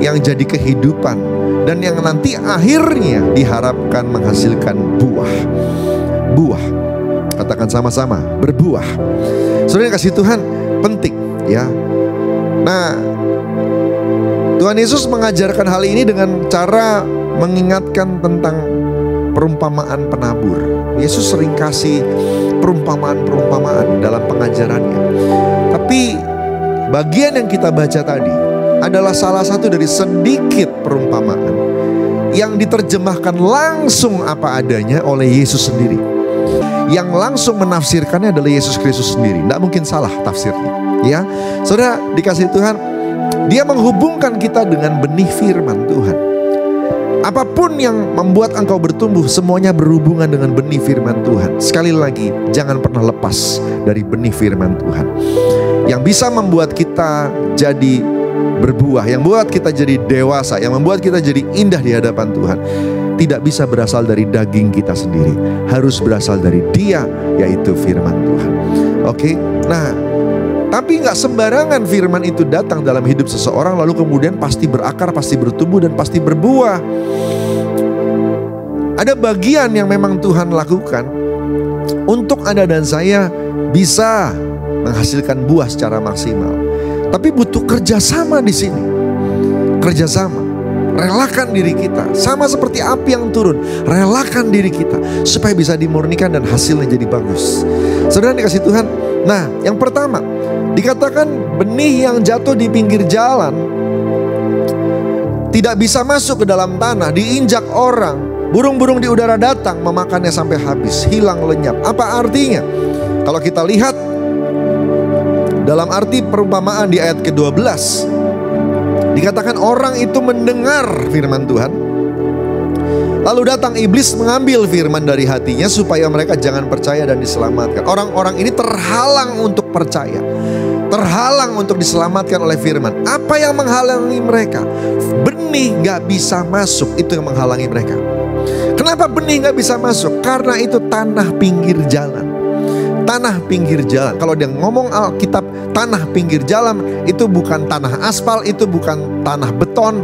yang jadi kehidupan, dan yang nanti akhirnya diharapkan menghasilkan buah. Katakan sama-sama, berbuah. Saudara yang kasih Tuhan, penting ya. Nah, Tuhan Yesus mengajarkan hal ini dengan cara mengingatkan tentang perumpamaan penabur. Yesus sering kasih perumpamaan-perumpamaan dalam pengajarannya. Tapi bagian yang kita baca tadi adalah salah satu dari sedikit perumpamaan yang diterjemahkan langsung apa adanya oleh Yesus sendiri. yang langsung menafsirkannya adalah Yesus Kristus sendiri. Tidak mungkin salah tafsirnya. Ya, saudara dikasih Tuhan, Dia menghubungkan kita dengan benih firman Tuhan. Apapun yang membuat engkau bertumbuh, semuanya berhubungan dengan benih firman Tuhan. Sekali lagi, jangan pernah lepas dari benih firman Tuhan. Yang bisa membuat kita jadi berbuah, yang membuat kita jadi dewasa, yang membuat kita jadi indah di hadapan Tuhan, tidak bisa berasal dari daging kita sendiri. Harus berasal dari Dia, yaitu firman Tuhan. Oke, nah, tapi nggak sembarangan firman itu datang dalam hidup seseorang lalu kemudian pasti berakar, pasti bertumbuh, dan pasti berbuah. Ada bagian yang memang Tuhan lakukan untuk Anda dan saya bisa menghasilkan buah secara maksimal. Tapi butuh kerjasama di sini. Kerjasama. Relakan diri kita. Sama seperti api yang turun. Relakan diri kita supaya bisa dimurnikan dan hasilnya jadi bagus. Saudara dikasih Tuhan. Nah, yang pertama, dikatakan benih yang jatuh di pinggir jalan tidak bisa masuk ke dalam tanah, diinjak orang. Burung-burung di udara datang memakannya sampai habis, hilang lenyap. Apa artinya? Kalau kita lihat dalam arti perumpamaan di ayat ke-12, dikatakan orang itu mendengar firman Tuhan, lalu datang iblis mengambil firman dari hatinya supaya mereka jangan percaya dan diselamatkan. Orang-orang ini terhalang untuk percaya, terhalang untuk diselamatkan oleh firman. Apa yang menghalangi mereka? Benih gak bisa masuk, itu yang menghalangi mereka. Kenapa benih gak bisa masuk? Karena itu tanah pinggir jalan. Tanah pinggir jalan. Kalau dia ngomong Alkitab tanah pinggir jalan, itu bukan tanah aspal, itu bukan tanah beton.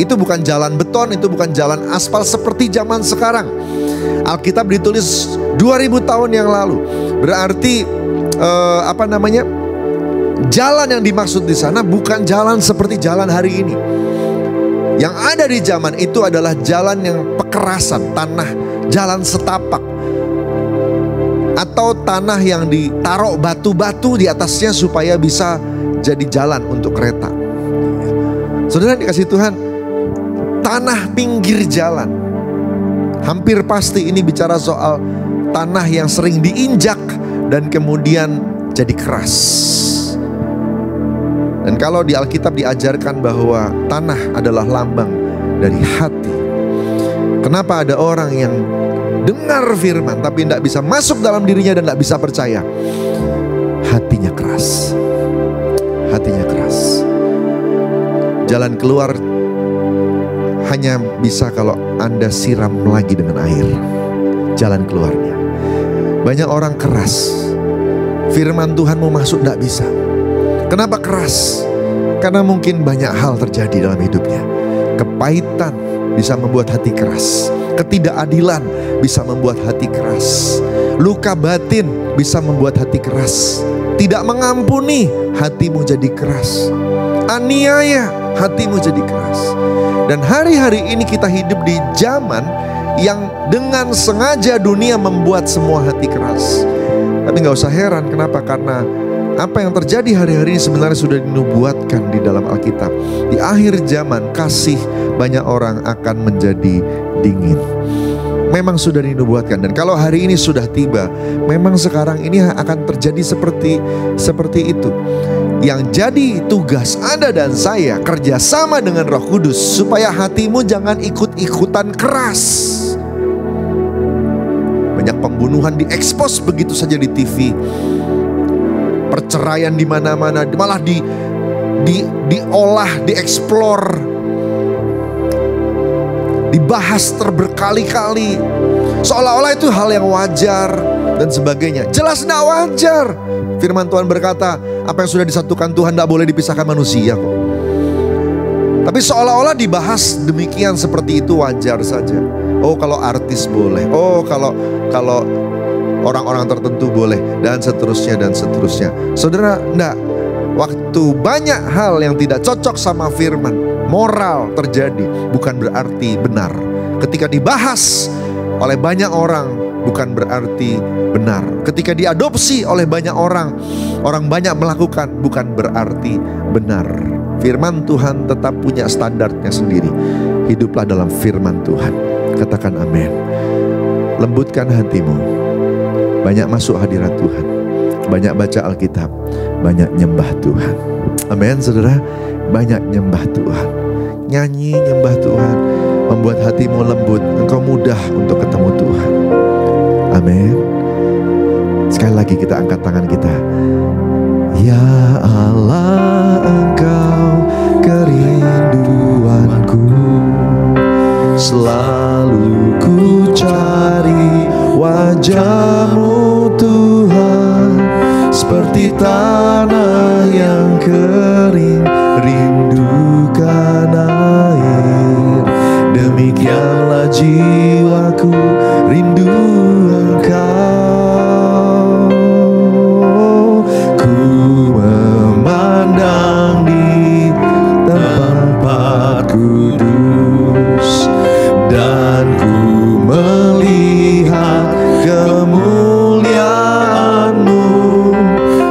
Itu bukan jalan beton, itu bukan jalan aspal seperti zaman sekarang. Alkitab ditulis 2000 tahun yang lalu. Berarti jalan yang dimaksud di sana bukan jalan seperti jalan hari ini. Yang ada di zaman itu adalah jalan yang pekerasan, tanah jalan setapak, atau tanah yang ditaruh batu-batu di atasnya supaya bisa jadi jalan untuk kereta. Saudara dikasih Tuhan, tanah pinggir jalan. Hampir pasti ini bicara soal tanah yang sering diinjak dan kemudian jadi keras. Dan kalau di Alkitab diajarkan bahwa tanah adalah lambang dari hati. Kenapa ada orang yang dengar firman tapi tidak bisa masuk dalam dirinya dan tidak bisa percaya? Hatinya keras. Hatinya keras. Jalan keluar hanya bisa kalau Anda siram lagi dengan air. Jalan keluarnya. Banyak orang keras. Firman Tuhan mau masuk tidak bisa. Kenapa keras? Karena mungkin banyak hal terjadi dalam hidupnya. Kepahitan bisa membuat hati keras. Ketidakadilan bisa membuat hati keras. Luka batin bisa membuat hati keras. Tidak mengampuni, hatimu jadi keras. Aniaya, hatimu jadi keras. Dan hari-hari ini kita hidup di zaman yang dengan sengaja dunia membuat semua hati keras. Tapi gak usah heran, kenapa? Karena apa yang terjadi hari-hari ini sebenarnya sudah dinubuatkan di dalam Alkitab. Di akhir zaman kasih banyak orang akan menjadi dingin. Memang sudah dinubuatkan. Dan kalau hari ini sudah tiba, memang sekarang ini akan terjadi seperti itu. Yang jadi tugas Anda dan saya kerjasama dengan Roh Kudus supaya hatimu jangan ikut-ikutan keras. Banyak pembunuhan diekspos begitu saja di TV. Perceraian di mana-mana, malah diolah, dieksplor, dibahas berkali-kali, seolah-olah itu hal yang wajar dan sebagainya. Jelas tidak wajar. Firman Tuhan berkata, apa yang sudah disatukan Tuhan tidak boleh dipisahkan manusia kok. Tapi seolah-olah dibahas demikian seperti itu wajar saja. Oh, kalau artis boleh. Oh, kalau orang-orang tertentu boleh, dan seterusnya dan seterusnya. Saudara, enggak. Waktu banyak hal yang tidak cocok sama firman, moral terjadi, bukan berarti benar. Ketika dibahas oleh banyak orang, bukan berarti benar. Ketika diadopsi oleh banyak orang, orang banyak melakukan, bukan berarti benar. Firman Tuhan tetap punya standarnya sendiri. Hiduplah dalam firman Tuhan. Katakan amin. Lembutkan hatimu. banyak masuk hadirat Tuhan, banyak baca Alkitab, banyak nyembah Tuhan. Amin, saudara. Banyak nyembah Tuhan, nyanyi nyembah Tuhan, membuat hatimu lembut, engkau mudah untuk ketemu Tuhan. Amin. Sekali lagi kita angkat tangan kita. Ya Allah, Engkau kerinduanku, selalu ku cari wajah-Mu Tuhan, seperti tanah yang kering rindukan air. Demikianlah jiwaku rindu Engkau. Ku memandang di tempat kudus, dan ku melihat kemuliaan-Mu.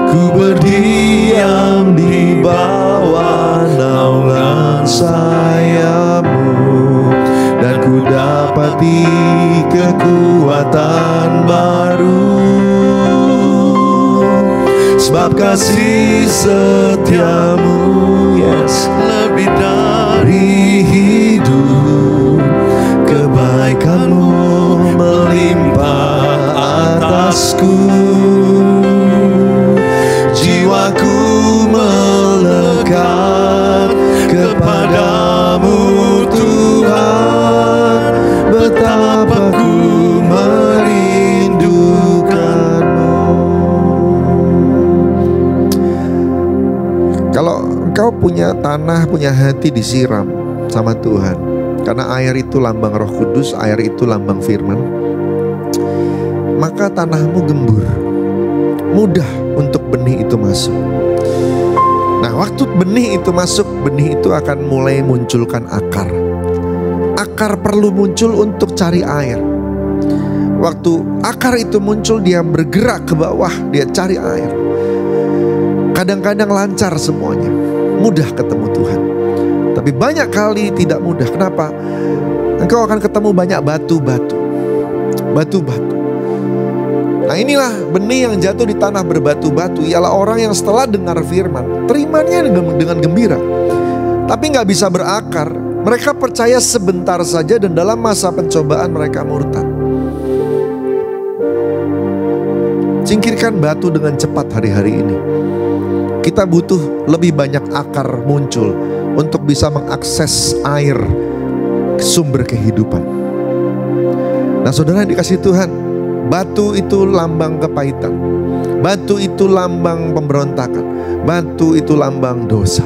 Ku berdiam di bawah naungan sayap-Mu, dan ku dapati kekuatan baru. Sebab kasih setia-Mu, yes, lebih dari hidup. Kebaikan-Mu melimpah atasku. Jiwaku melekat kepadamu Tuhan, betapa ku merindukan-Mu. Kalau engkau punya tanah, punya hati disiram sama Tuhan, karena air itu lambang Roh Kudus, air itu lambang firman, maka tanahmu gembur, mudah untuk benih itu masuk. Nah, waktu benih itu masuk, benih itu akan mulai munculkan akar. Akar perlu muncul untuk cari air. Waktu akar itu muncul, dia bergerak ke bawah, dia cari air. Kadang-kadang lancar semuanya, mudah ketemu Tuhan. Tapi banyak kali tidak mudah. Kenapa? Engkau akan ketemu banyak batu-batu. Batu-batu. Nah, inilah benih yang jatuh di tanah berbatu-batu. Ialah orang yang setelah dengar firman, terimanya dengan gembira, tapi gak bisa berakar. Mereka percaya sebentar saja, dan dalam masa pencobaan mereka murtad. Singkirkan batu dengan cepat hari-hari ini. Kita butuh lebih banyak akar muncul untuk bisa mengakses air, sumber kehidupan. Nah, saudara yang dikasihi Tuhan, batu itu lambang kepahitan, batu itu lambang pemberontakan, batu itu lambang dosa.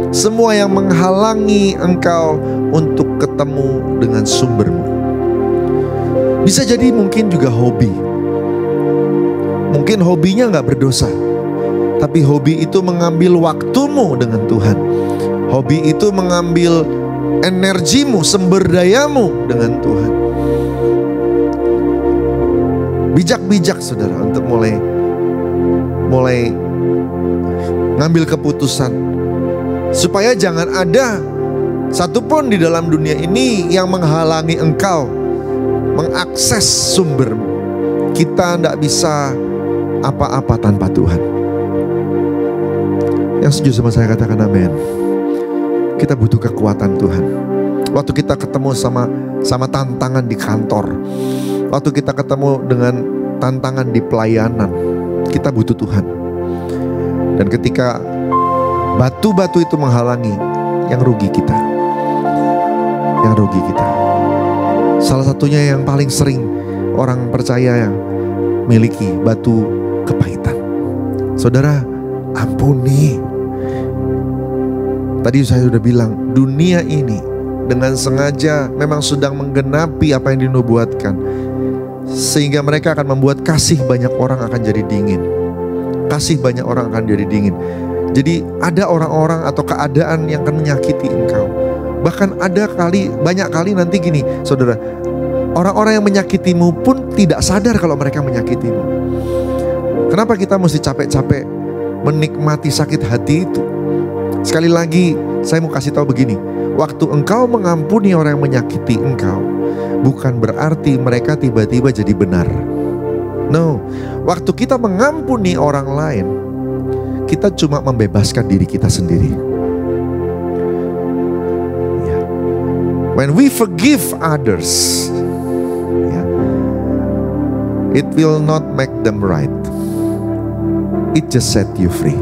Semua yang menghalangi engkau untuk ketemu dengan sumbermu. Bisa jadi mungkin juga hobi. Mungkin hobinya gak berdosa, tapi hobi itu mengambil waktumu dengan Tuhan. Hobi itu mengambil energimu, sumber dayamu dengan Tuhan. Bijak-bijak saudara untuk mulai ngambil keputusan, supaya jangan ada satupun di dalam dunia ini yang menghalangi engkau mengakses sumbermu. Kita tidak bisa apa-apa tanpa Tuhan. Yang setuju sama saya katakan amin. Kita butuh kekuatan Tuhan. Waktu kita ketemu sama tantangan di kantor, waktu kita ketemu dengan tantangan di pelayanan, kita butuh Tuhan. Dan ketika batu-batu itu menghalangi, yang rugi kita. Yang rugi kita. Salah satunya yang paling sering orang percaya yang miliki batu kepahitan. Saudara, ampuni. Tadi saya sudah bilang, dunia ini dengan sengaja memang sedang menggenapi apa yang dinubuatkan, sehingga mereka akan membuat kasih banyak orang akan jadi dingin. Kasih banyak orang akan jadi dingin. Jadi ada orang-orang atau keadaan yang akan menyakiti engkau. Bahkan banyak kali nanti gini, saudara, orang-orang yang menyakitimu pun tidak sadar kalau mereka menyakitimu. Kenapa kita mesti capek-capek menikmati sakit hati itu? Sekali lagi, saya mau kasih tahu begini. Waktu engkau mengampuni orang yang menyakiti engkau, bukan berarti mereka tiba-tiba jadi benar. No, waktu kita mengampuni orang lain, kita cuma membebaskan diri kita sendiri. Ya. When we forgive others, ya, it will not make them right. It just set you free.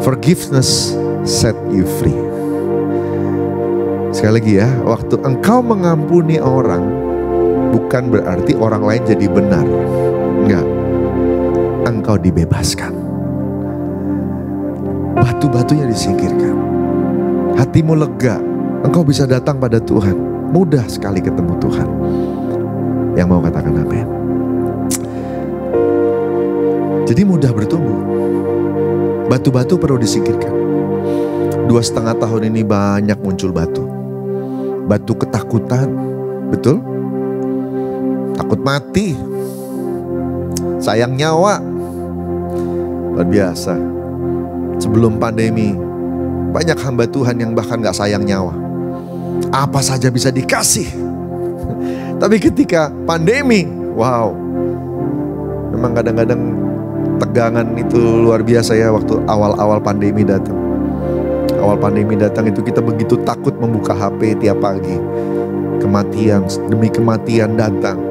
Forgiveness set you free. Sekali lagi ya, waktu engkau mengampuni orang, bukan berarti orang lain jadi benar. Enggak. Engkau dibebaskan. Batu-batunya disingkirkan. Hatimu lega. Engkau bisa datang pada Tuhan. Mudah sekali ketemu Tuhan. Yang mau katakan amin. Jadi mudah bertumbuh. Batu-batu perlu disingkirkan. 2,5 tahun ini banyak muncul batu. Batu ketakutan. Betul? Takut mati, sayang nyawa. Luar biasa. Sebelum pandemi, banyak hamba Tuhan yang bahkan gak sayang nyawa. Apa saja bisa dikasih. Tapi ketika pandemi, wow, memang kadang-kadang tegangan itu luar biasa ya. Waktu awal-awal pandemi datang, itu kita begitu takut membuka HP tiap pagi. Kematian demi kematian datang.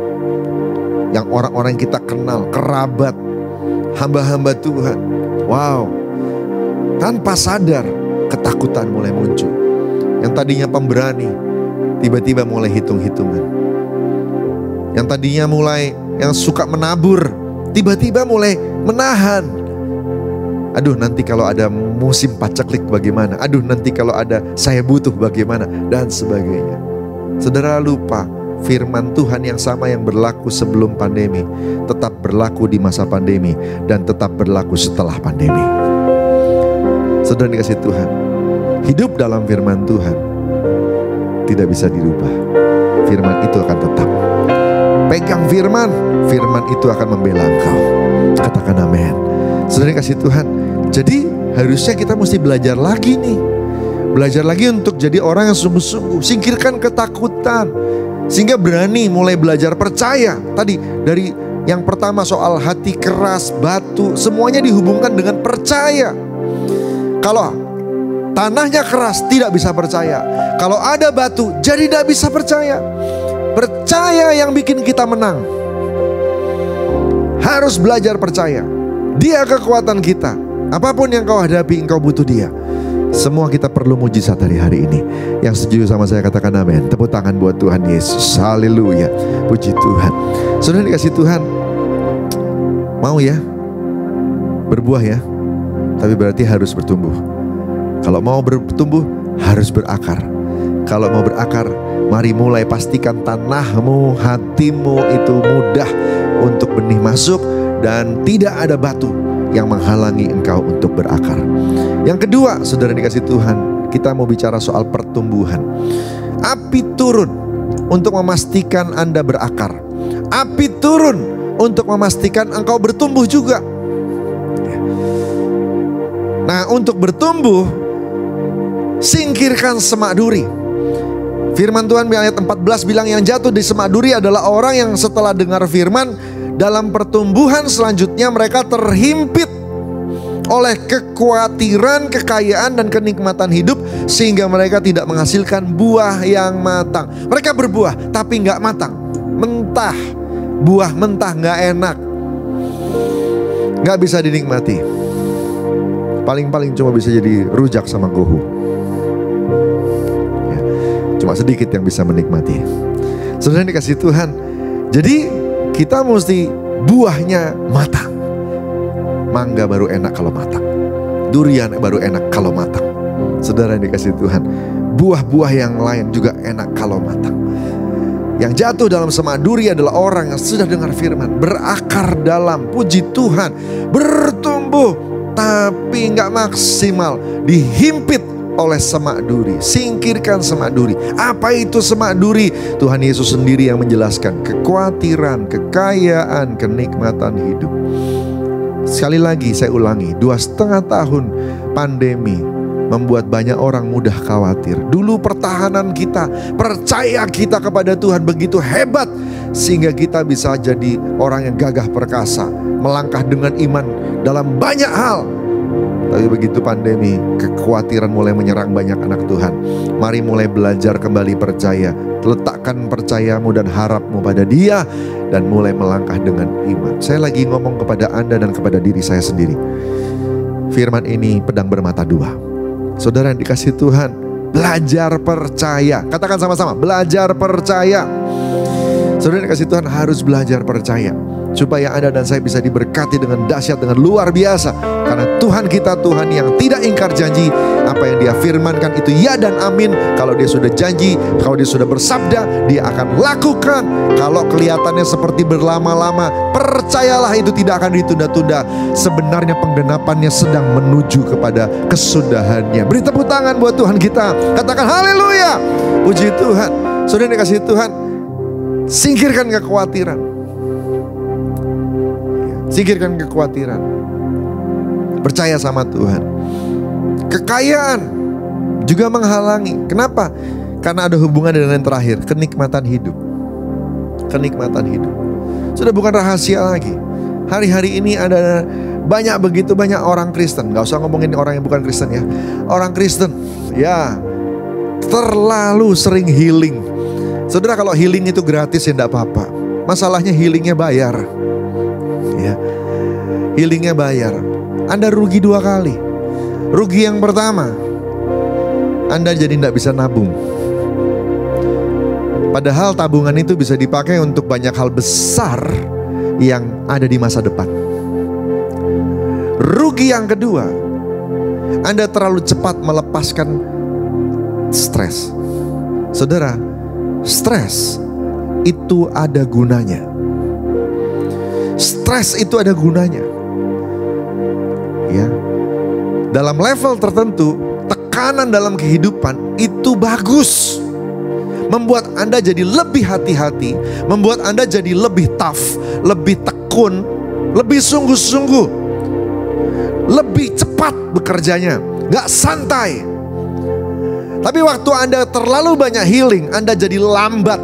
Yang orang-orang yang kita kenal, kerabat, hamba-hamba Tuhan. Wow, tanpa sadar ketakutan mulai muncul. Yang tadinya pemberani, tiba-tiba mulai hitung-hitungan. Yang tadinya yang suka menabur, tiba-tiba mulai menahan. Aduh, nanti kalau ada musim paceklik bagaimana? Aduh, nanti kalau ada saya butuh bagaimana? Dan sebagainya. Saudara lupa, firman Tuhan yang sama yang berlaku sebelum pandemi tetap berlaku di masa pandemi dan tetap berlaku setelah pandemi. Saudara dikasih Tuhan, hidup dalam firman Tuhan tidak bisa dirubah. Firman itu akan tetap. Pegang firman, firman itu akan membela engkau. Katakan amin. Saudara dikasih Tuhan, jadi harusnya kita mesti belajar lagi nih. Belajar lagi untuk jadi orang yang sungguh-sungguh. Singkirkan ketakutan, sehingga berani mulai belajar percaya. Tadi dari yang pertama soal hati keras, batu, semuanya dihubungkan dengan percaya. Kalau tanahnya keras tidak bisa percaya. Kalau ada batu jadi tidak bisa percaya. Percaya yang bikin kita menang. Harus belajar percaya. Dia kekuatan kita. Apapun yang kau hadapi, engkau butuh dia. Semua kita perlu mujizat hari ini. Yang setuju sama saya katakan amin. Tepuk tangan buat Tuhan Yesus. Haleluya. Puji Tuhan. Saudara dikasih Tuhan, mau ya berbuah ya, tapi berarti harus bertumbuh. Kalau mau bertumbuh harus berakar. Kalau mau berakar, mari mulai pastikan tanahmu, hatimu itu mudah untuk benih masuk dan tidak ada batu yang menghalangi engkau untuk berakar. Yang kedua, saudara dikasih Tuhan, kita mau bicara soal pertumbuhan. Api turun untuk memastikan Anda berakar. Api turun untuk memastikan engkau bertumbuh juga. Nah, untuk bertumbuh, singkirkan semak duri. Firman Tuhan di ayat 14 bilang yang jatuh di semak duri adalah orang yang setelah dengar firman, dalam pertumbuhan selanjutnya mereka terhimpit oleh kekhawatiran, kekayaan, dan kenikmatan hidup, sehingga mereka tidak menghasilkan buah yang matang. Mereka berbuah tapi nggak matang, mentah. Buah mentah nggak enak, nggak bisa dinikmati. Paling-paling cuma bisa jadi rujak sama gohu ya, cuma sedikit yang bisa menikmati. Saudara dikasih Tuhan, jadi kita mesti buahnya matang. Mangga baru enak kalau matang. Durian baru enak kalau matang. Saudara yang dikasih Tuhan, buah-buah yang lain juga enak kalau matang. Yang jatuh dalam semak duri adalah orang yang sudah dengar firman, berakar dalam, puji Tuhan, bertumbuh, tapi nggak maksimal, dihimpit oleh semak duri. Singkirkan semak duri. Apa itu semak duri? Tuhan Yesus sendiri yang menjelaskan. Kekhawatiran, kekayaan, kenikmatan hidup. Sekali lagi saya ulangi, 2,5 tahun pandemi membuat banyak orang mudah khawatir. Dulu pertahanan kita, percaya kita kepada Tuhan begitu hebat, sehingga kita bisa jadi orang yang gagah perkasa, melangkah dengan iman dalam banyak hal. Tapi begitu pandemi, kekhawatiran mulai menyerang banyak anak Tuhan. Mari mulai belajar kembali percaya. Letakkan percayamu dan harapmu pada Dia, dan mulai melangkah dengan iman. Saya lagi ngomong kepada Anda dan kepada diri saya sendiri. Firman ini pedang bermata dua. Saudara yang dikasihi Tuhan, belajar percaya. Katakan sama-sama, belajar percaya. Saudara yang dikasihi Tuhan harus belajar percaya, supaya Anda dan saya bisa diberkati dengan dahsyat, dengan luar biasa. Karena Tuhan kita Tuhan yang tidak ingkar janji. Apa yang Dia firmankan itu ya dan amin. Kalau Dia sudah janji, kalau Dia sudah bersabda, Dia akan lakukan. Kalau kelihatannya seperti berlama-lama, percayalah itu tidak akan ditunda-tunda. Sebenarnya penggenapannya sedang menuju kepada kesudahannya. Beri tepuk tangan buat Tuhan kita. Katakan haleluya. Puji Tuhan. Saudara yang dikasihi Tuhan, singkirkan kekhawatiran. Singkirkan kekhawatiran. Percaya sama Tuhan. Kekayaan juga menghalangi. Kenapa? Karena ada hubungan dengan yang terakhir, kenikmatan hidup. Kenikmatan hidup. Sudah bukan rahasia lagi. Hari-hari ini ada begitu banyak orang Kristen. Gak usah ngomongin orang yang bukan Kristen ya. Orang Kristen ya terlalu sering healing. Saudara, kalau healing itu gratis ya enggak apa-apa. Masalahnya healingnya bayar. Ya. Healingnya bayar. Anda rugi dua kali. Rugi yang pertama, Anda jadi tidak bisa nabung. Padahal tabungan itu bisa dipakai untuk banyak hal besar yang ada di masa depan. Rugi yang kedua, Anda terlalu cepat melepaskan stres. Saudara, stres itu ada gunanya. Stres itu ada gunanya. Ya. Dalam level tertentu, tekanan dalam kehidupan itu bagus. Membuat Anda jadi lebih hati-hati, membuat Anda jadi lebih tough, lebih tekun, lebih sungguh-sungguh, lebih cepat bekerjanya, gak santai. Tapi waktu Anda terlalu banyak healing, Anda jadi lambat,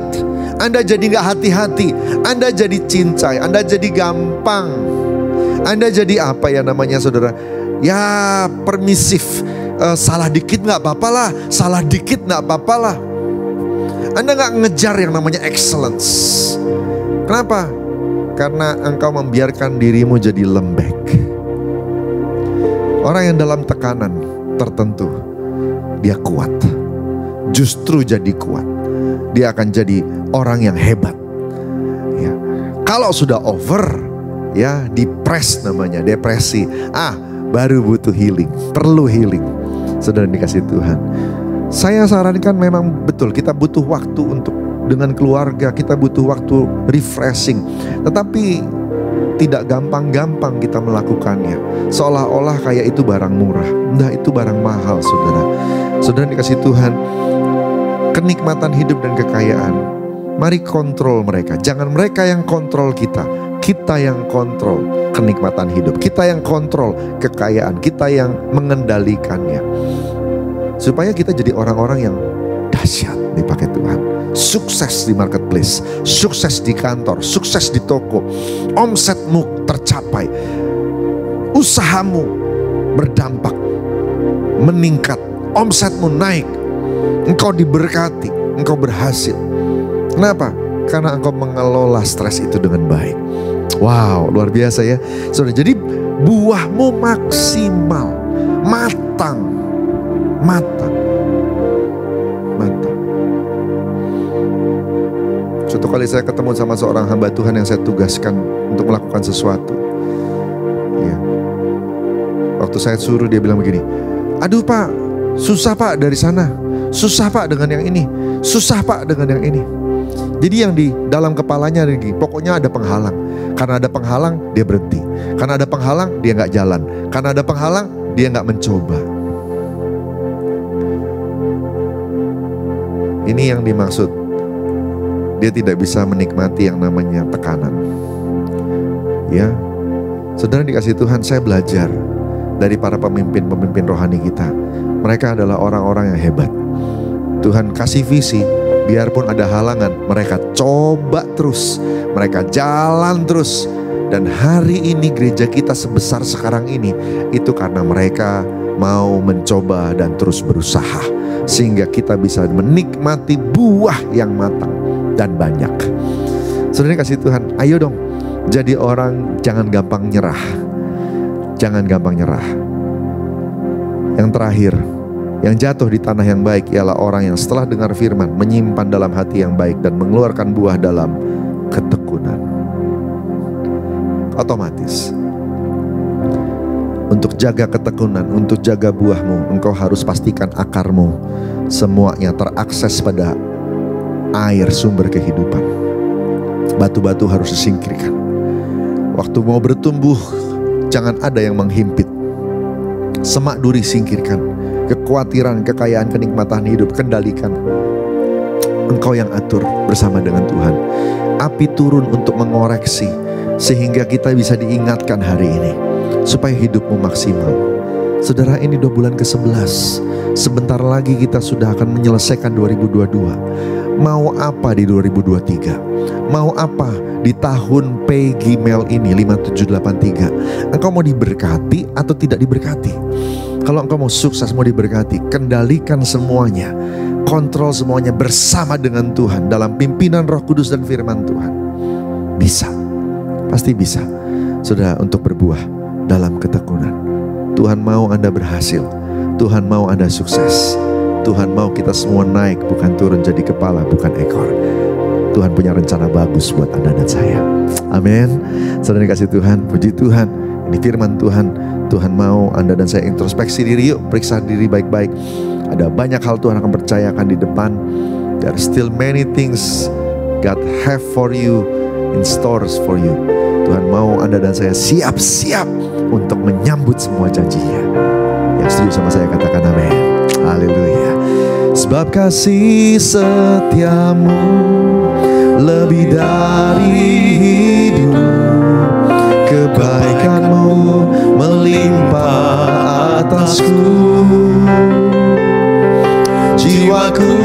Anda jadi gak hati-hati, Anda jadi cincai, Anda jadi gampang, Anda jadi apa ya namanya saudara? Ya permisif, salah dikit gak apa-apa lah, salah dikit gak apa-apa lah. Anda gak ngejar yang namanya excellence. Kenapa? Karena engkau membiarkan dirimu jadi lembek. Orang yang dalam tekanan tertentu, dia kuat. Justru jadi kuat. Dia akan jadi orang yang hebat. Ya. Kalau sudah over, ya depres namanya, depresi. Baru butuh healing, perlu healing. Saudara dikasih Tuhan, saya sarankan memang betul kita butuh waktu untuk dengan keluarga, kita butuh waktu refreshing. Tetapi tidak gampang-gampang kita melakukannya. Seolah-olah kayak itu barang murah. Nah, itu barang mahal, saudara. Saudara dikasih Tuhan, kenikmatan hidup dan kekayaan, mari kontrol mereka. Jangan mereka yang kontrol kita. Kita yang kontrol kenikmatan hidup, kita yang kontrol kekayaan, kita yang mengendalikannya. Supaya kita jadi orang-orang yang dahsyat dipakai Tuhan. Sukses di marketplace, sukses di kantor, sukses di toko. Omsetmu tercapai, usahamu berdampak, meningkat, omsetmu naik. Engkau diberkati, engkau berhasil. Kenapa? Karena engkau mengelola stres itu dengan baik. Wow, luar biasa ya. Saudara, jadi buahmu maksimal, matang. Suatu kali saya ketemu sama seorang hamba Tuhan yang saya tugaskan untuk melakukan sesuatu. Ya. Waktu saya suruh, dia bilang begini, aduh Pak, susah Pak dari sana, susah Pak dengan yang ini, susah Pak dengan yang ini. Jadi yang di dalam kepalanya lagi, pokoknya ada penghalang. Karena ada penghalang, dia berhenti. Karena ada penghalang, dia gak jalan. Karena ada penghalang, dia gak mencoba. Ini yang dimaksud. Dia tidak bisa menikmati yang namanya tekanan. Ya, saudara dikasih Tuhan, saya belajar dari para pemimpin-pemimpin rohani kita. mereka adalah orang-orang yang hebat. Tuhan kasih visi, biarpun ada halangan, mereka coba terus, mereka jalan terus. Dan hari ini gereja kita sebesar sekarang ini, itu karena mereka mau mencoba dan terus berusaha. Sehingga kita bisa menikmati buah yang matang dan banyak. Saudara kasih Tuhan, ayo dong jadi orang jangan gampang nyerah. Jangan gampang nyerah. Yang terakhir, yang jatuh di tanah yang baik ialah orang yang setelah dengar firman menyimpan dalam hati yang baik dan mengeluarkan buah dalam ketekunan. Otomatis untuk jaga ketekunan, untuk jaga buahmu, engkau harus pastikan akarmu semuanya terakses pada air sumber kehidupan. Batu-batu harus disingkirkan. Waktu mau bertumbuh, jangan ada yang menghimpit. Semak duri singkirkan. Kekhawatiran, kekayaan, kenikmatan hidup kendalikan. Engkau yang atur bersama dengan Tuhan. Api turun untuk mengoreksi sehingga kita bisa diingatkan hari ini supaya hidupmu maksimal. Saudara, ini 2 bulan ke-11. Sebentar lagi kita sudah akan menyelesaikan 2022. Mau apa di 2023? Mau apa di tahun Peggy Mel ini 5783? Engkau mau diberkati atau tidak diberkati? Kalau engkau mau sukses, mau diberkati, kendalikan semuanya, kontrol semuanya bersama dengan Tuhan dalam pimpinan Roh Kudus dan firman Tuhan. Bisa, pasti bisa, saudara, untuk berbuah dalam ketekunan. Tuhan mau Anda berhasil, Tuhan mau Anda sukses, Tuhan mau kita semua naik, bukan turun jadi kepala, bukan ekor. Tuhan punya rencana bagus buat Anda dan saya. Amin. Saudara dikasih Tuhan, puji Tuhan. Ini firman Tuhan. Tuhan mau Anda dan saya introspeksi diri, yuk periksa diri baik-baik. Ada banyak hal Tuhan akan percayakan di depan. There are still many things God have for you, in stores for you. Tuhan mau Anda dan saya siap-siap untuk menyambut semua janjinya. Yang setuju sama saya katakan amin. Haleluya. Sebab kasih setiamu lebih dari hidup, kebaikanmu melimpah atasku. Jiwaku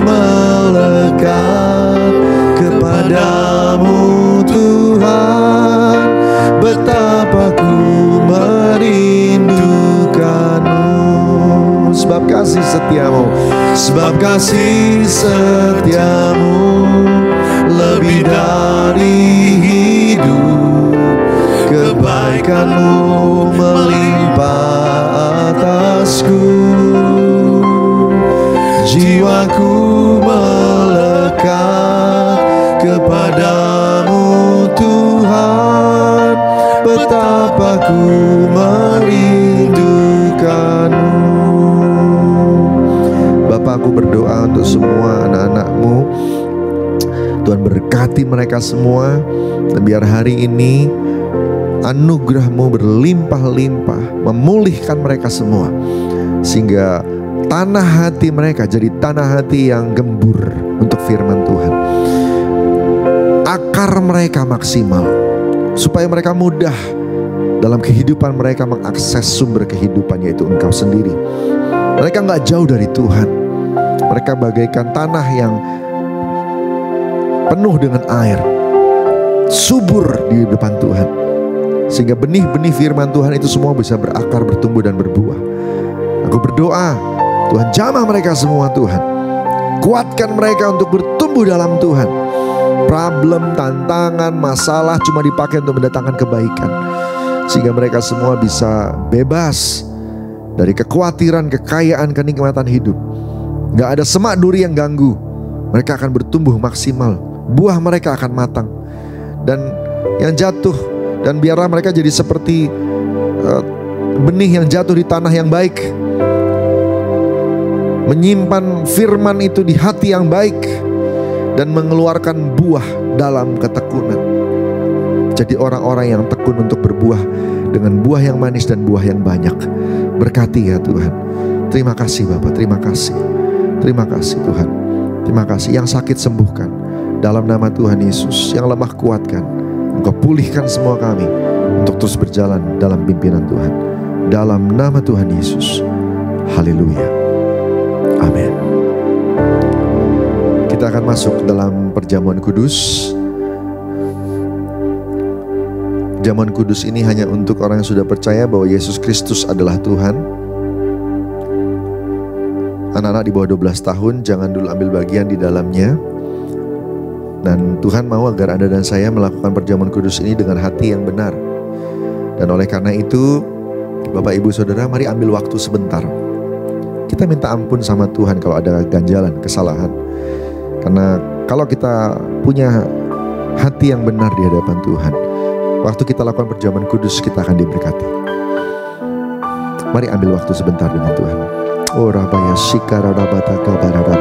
melekat kepadamu Tuhan, betapa ku merindukanmu. Sebab kasih setiamu, sebab kasih setiamu lebih dari hidup, kebaikanmu melimpah atasku. Jiwaku melekat kepadamu Tuhan, betapa ku merindukanmu. Bapa, aku berdoa untuk semua anak-anak-Mu. Tuhan berkati mereka semua, dan biar hari ini anugerah-Mu berlimpah-limpah memulihkan mereka semua, sehingga tanah hati mereka jadi tanah hati yang gembur untuk firman Tuhan. Akar mereka maksimal, supaya mereka mudah dalam kehidupan mereka mengakses sumber kehidupan, yaitu Engkau sendiri. Mereka gak jauh dari Tuhan. Mereka bagaikan tanah yang penuh dengan air, subur di depan Tuhan, sehingga benih-benih firman Tuhan itu semua bisa berakar, bertumbuh dan berbuah. Aku berdoa, Tuhan jamah mereka semua Tuhan. Kuatkan mereka untuk bertumbuh dalam Tuhan. Problem, tantangan, masalah cuma dipakai untuk mendatangkan kebaikan, sehingga mereka semua bisa bebas dari kekhawatiran, kekayaan, kenikmatan hidup. Gak ada semak duri yang ganggu. Mereka akan bertumbuh maksimal, buah mereka akan matang. Dan yang jatuh, dan biarlah mereka jadi seperti benih yang jatuh di tanah yang baik, menyimpan firman itu di hati yang baik, dan mengeluarkan buah dalam ketekunan. Jadi orang-orang yang tekun untuk berbuah dengan buah yang manis dan buah yang banyak. Berkati ya Tuhan. Terima kasih Bapak, terima kasih. Terima kasih Tuhan. Terima kasih. Yang sakit sembuhkan dalam nama Tuhan Yesus. Yang lemah kuatkan. Engkau pulihkan semua kami untuk terus berjalan dalam pimpinan Tuhan. Dalam nama Tuhan Yesus. Haleluya. Amin. Kita akan masuk dalam perjamuan kudus. Jamuan kudus ini hanya untuk orang yang sudah percaya bahwa Yesus Kristus adalah Tuhan. Anak-anak di bawah 12 tahun jangan dulu ambil bagian di dalamnya. Dan Tuhan mau agar Anda dan saya melakukan perjamuan kudus ini dengan hati yang benar. Dan oleh karena itu, Bapak Ibu Saudara, mari ambil waktu sebentar. Kita minta ampun sama Tuhan kalau ada ganjalan, kesalahan. Karena kalau kita punya hati yang benar di hadapan Tuhan, waktu kita lakukan perjamuan kudus, kita akan diberkati. Mari ambil waktu sebentar dengan Tuhan. Oh rabaya shikara rabataka barada.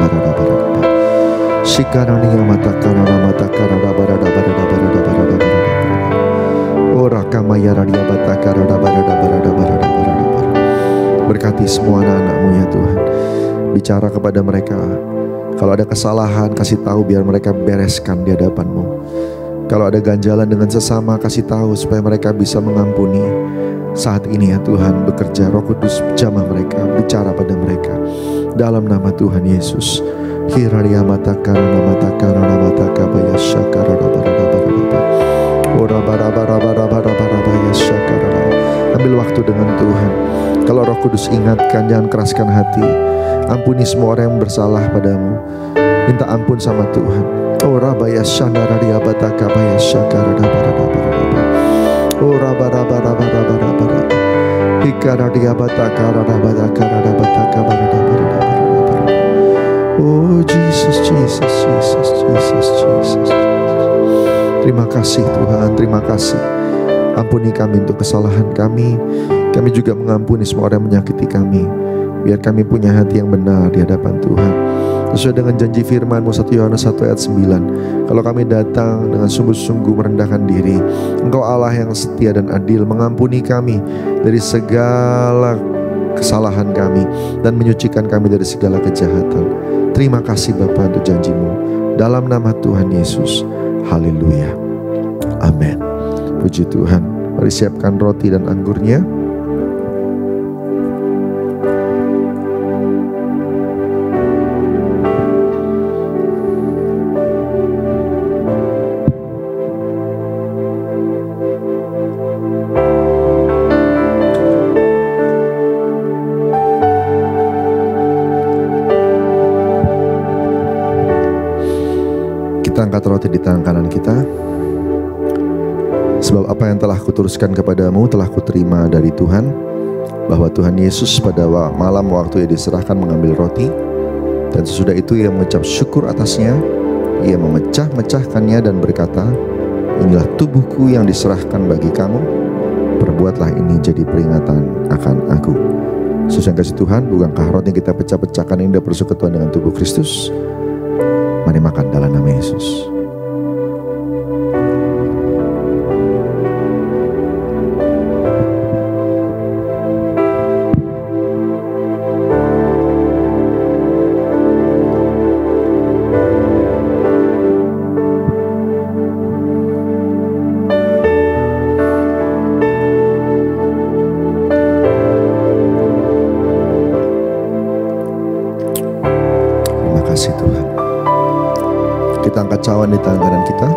Shikaraniya matakara ramatakara rabarada barada barada barada barada. Oh rakamaya radia batakara rabarada barada barada barada. Berkati semua anak-anak-Mu ya Tuhan. Bicara kepada mereka. Kalau ada kesalahan, kasih tahu biar mereka bereskan di hadapan-Mu. Kalau ada ganjalan dengan sesama, kasih tahu supaya mereka bisa mengampuni. Saat ini ya Tuhan, bekerja Roh Kudus jamah mereka, bicara pada mereka. Dalam nama Tuhan Yesus. Hiraria matakara namatakara namataka syakara rabarabarabarabara. Ora barabarabarabarabarabaya syakara. Ambil waktu dengan Tuhan. Kalau Roh Kudus ingatkan, jangan keraskan hati. Ampuni semua orang yang bersalah padamu. Minta ampun sama Tuhan. Ora baya shandara dia bataka baya syakara rabarabarabarabara. Ora barabarabarabarabarabara. Hikara dia bataka rabataka rabataka barabarabarabara. Oh Jesus, Jesus, Jesus, Jesus, Jesus. Terima kasih Tuhan, terima kasih. Ampuni kami untuk kesalahan kami. Kami juga mengampuni semua orang yang menyakiti kami. Biar kami punya hati yang benar di hadapan Tuhan. Sesuai dengan janji firman-Mu 1 Yohanes 1 ayat 9. Kalau kami datang dengan sungguh-sungguh merendahkan diri, Engkau Allah yang setia dan adil, mengampuni kami dari segala kesalahan kami dan menyucikan kami dari segala kejahatan. Terima kasih Bapa untuk janji-Mu. Dalam nama Tuhan Yesus. Haleluya. Amin. Puji Tuhan. Mari siapkan roti dan anggurnya. Angkat roti di tangan kanan kita. Sebab apa yang telah kuturuskan kepadamu telah kuterima dari Tuhan, bahwa Tuhan Yesus pada malam waktu ia diserahkan mengambil roti, dan sesudah itu ia mengucap syukur atasnya, ia memecah-mecahkannya dan berkata, inilah tubuhku yang diserahkan bagi kamu, perbuatlah ini jadi peringatan akan aku. Sesuai kasih Tuhan, bukankah roti yang kita pecah-pecahkan ini adalah persekutuan dengan tubuh Kristus? Mari makan dalam nama Yesus. Terima kasih Tuhan. Kita angkat cawan di tangan kanan kita.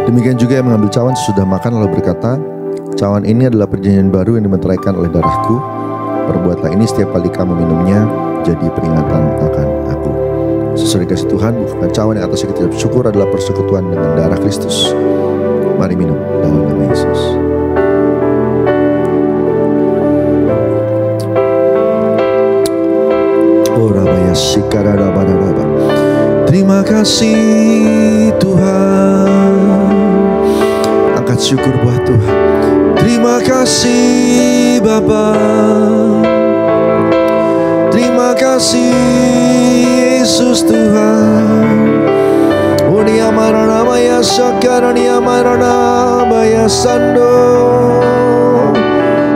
Demikian juga yang mengambil cawan sesudah makan lalu berkata, cawan ini adalah perjanjian baru yang dimeteraikan oleh darahku. Perbuatlah ini setiap kali kamu minumnya, jadi peringatan akan aku. Sesuai kasih Tuhan, bukan cawan yang atasnya kita bersyukur adalah persekutuan dengan darah Kristus. Mari minum dalam nama Yesus. Terima kasih Tuhan. Angkat syukur buat Tuhan. Terima kasih Bapa. Terima kasih Yesus Tuhan. Unia marana maya sakarania marana maya sando.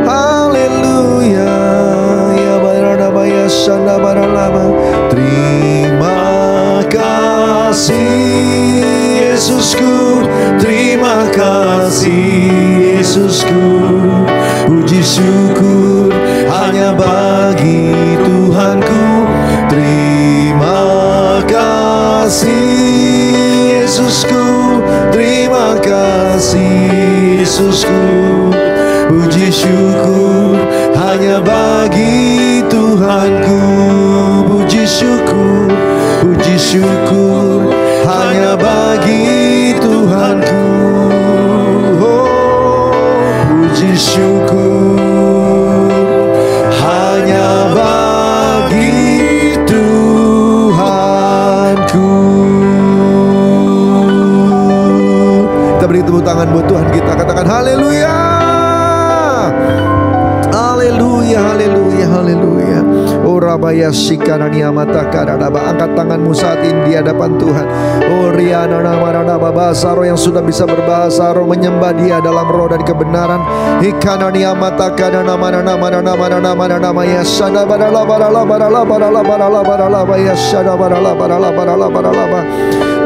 Haleluya. Ya marana maya sanda maralama. Terima kasih Yesusku, terima kasih Yesusku, puji syukur hanya bagi Tuhanku. Terima kasih Yesusku, terima kasih Yesusku. Puji syukur hanya bagi Tuhanku. Puji syukur hanya bagi Tuhanku. Oh, puji syukur hanya bagi Tuhanku. Kita beri tepuk tangan buat Tuhan kita, katakan haleluya. Haleluya, haleluya, haleluya. Oh Rabaya Shikanania Mata Karadaba. Angkat tanganmu saat ini di hadapan Tuhan. Oh Riana Nama bahasa roh yang sudah bisa berbahasa roh, menyembah Dia dalam roh dan kebenaran. Ikanania Mata Kadana nama ya Shada Barala ya Shada Barala.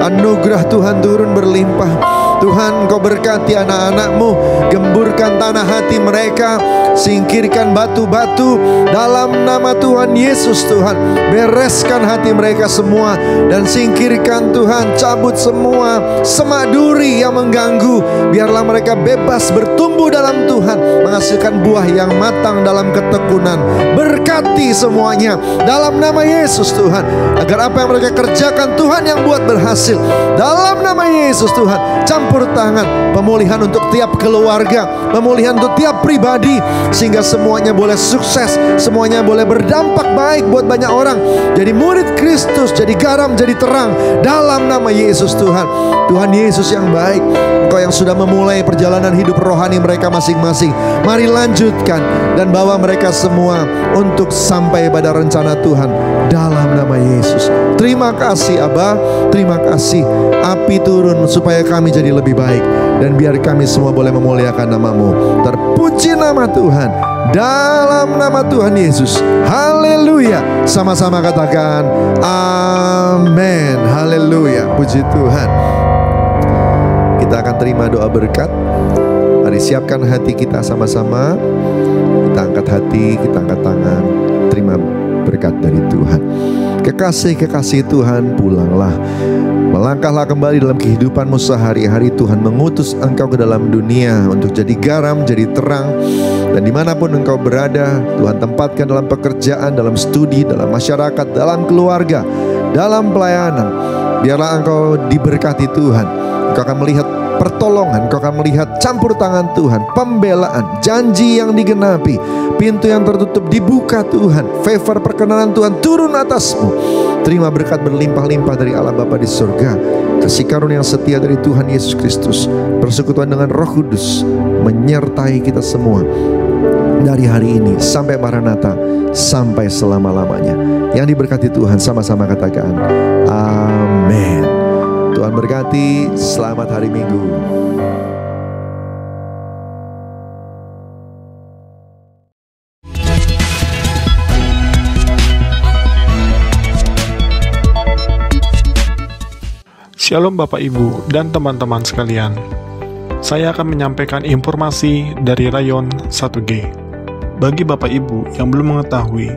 Anugerah Tuhan turun berlimpah. Tuhan, Kau berkati anak-anak-Mu, gemburkan tanah hati mereka, singkirkan batu-batu dalam nama Tuhan Yesus. Tuhan, bereskan hati mereka semua dan singkirkan Tuhan, cabut semua semak duri yang mengganggu. Biarlah mereka bebas bertumbuh dalam Tuhan, menghasilkan buah yang matang dalam ketekunan. Berkati semuanya dalam nama Yesus Tuhan, agar apa yang mereka kerjakan Tuhan yang buat berhasil. Dalam nama Yesus Tuhan, campur tangan, pemulihan untuk tiap keluarga, pemulihan untuk tiap pribadi, sehingga semuanya boleh sukses, semuanya boleh berdampak baik buat banyak orang, jadi murid Kristus, jadi garam, jadi terang dalam nama Yesus Tuhan. Tuhan Yesus yang baik, Engkau yang sudah memulai perjalanan hidup rohani mereka masing-masing, mari lanjutkan dan bawa mereka semua untuk sampai pada rencana Tuhan dalam nama Yesus. Terima kasih Abah, terima kasih. Api turun supaya kami jadi lebih baik, dan biar kami semua boleh memuliakan nama-Mu. Terpuji nama Tuhan dalam nama Tuhan Yesus. Haleluya. Sama-sama katakan amin. Haleluya. Puji Tuhan. Kita akan terima doa berkat. Mari siapkan hati kita sama-sama. Kita angkat hati, kita angkat tangan, terima berkat dari Tuhan. Kekasih-kekasih Tuhan, pulanglah, melangkahlah kembali dalam kehidupanmu sehari-hari. Tuhan mengutus engkau ke dalam dunia untuk jadi garam, jadi terang. Dan dimanapun engkau berada, Tuhan tempatkan dalam pekerjaan, dalam studi, dalam masyarakat, dalam keluarga, dalam pelayanan. Biarlah engkau diberkati Tuhan. Engkau akan melihat pertolongan, engkau akan melihat campur tangan Tuhan, pembelaan, janji yang digenapi, pintu yang tertutup dibuka Tuhan, favor perkenanan Tuhan turun atasmu. Terima berkat berlimpah-limpah dari Allah Bapa di surga, kasih karunia yang setia dari Tuhan Yesus Kristus, persekutuan dengan Roh Kudus menyertai kita semua dari hari ini sampai Maranatha, sampai selama-lamanya. Yang diberkati Tuhan, sama-sama katakan amin. Tuhan berkati, selamat hari Minggu. Shalom Bapak Ibu dan teman-teman sekalian. Saya akan menyampaikan informasi dari Rayon 1G. Bagi Bapak Ibu yang belum mengetahui,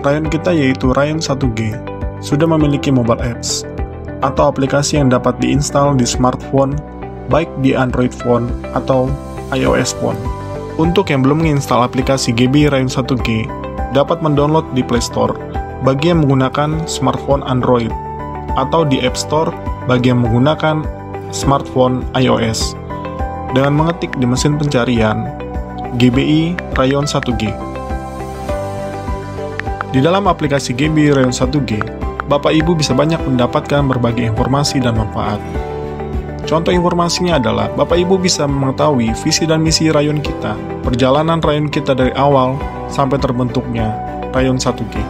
Rayon kita yaitu Rayon 1G sudah memiliki mobile apps atau aplikasi yang dapat diinstal di smartphone, baik di Android phone atau iOS phone. Untuk yang belum menginstal aplikasi GB Rayon 1G, dapat mendownload di Play Store bagi yang menggunakan smartphone Android, atau di App Store bagi yang menggunakan smartphone iOS, dengan mengetik di mesin pencarian GBI Rayon 1G. Di dalam aplikasi GB Rayon 1G, Bapak Ibu bisa banyak mendapatkan berbagai informasi dan manfaat. Contoh informasinya adalah Bapak Ibu bisa mengetahui visi dan misi rayon kita, perjalanan rayon kita dari awal sampai terbentuknya Rayon 1G,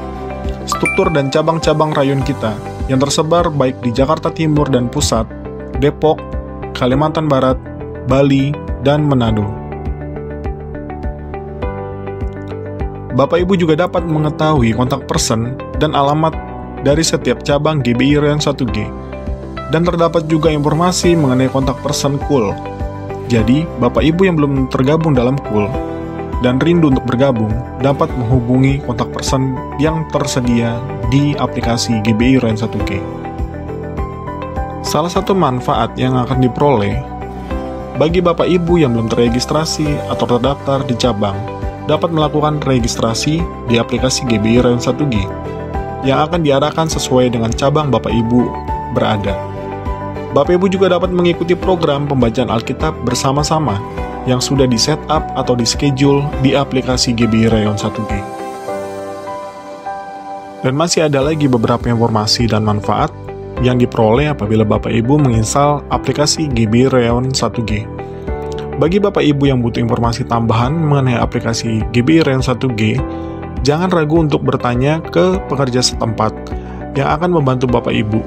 struktur dan cabang-cabang rayon kita yang tersebar baik di Jakarta Timur dan Pusat, Depok, Kalimantan Barat, Bali, dan Manado. Bapak Ibu juga dapat mengetahui kontak person dan alamat dari setiap cabang GBI Rayon 1G, dan terdapat juga informasi mengenai kontak person KUL. Jadi, Bapak Ibu yang belum tergabung dalam KUL, dan rindu untuk bergabung, dapat menghubungi kontak person yang tersedia di aplikasi GBI Rayon 1G. Salah satu manfaat yang akan diperoleh bagi Bapak Ibu yang belum terregistrasi atau terdaftar di cabang, dapat melakukan registrasi di aplikasi GBI Rayon 1G yang akan diarahkan sesuai dengan cabang Bapak Ibu berada. Bapak Ibu juga dapat mengikuti program pembacaan Alkitab bersama-sama yang sudah di-set up atau di-schedule di aplikasi GBI Rayon 1G. Dan masih ada lagi beberapa informasi dan manfaat yang diperoleh apabila Bapak Ibu menginstal aplikasi GBI Rayon 1G. Bagi Bapak Ibu yang butuh informasi tambahan mengenai aplikasi GBI Rayon 1G, jangan ragu untuk bertanya ke pekerja setempat yang akan membantu Bapak Ibu.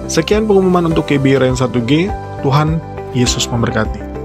Sekian pengumuman untuk GBI Rayon 1G. Tuhan Yesus memberkati.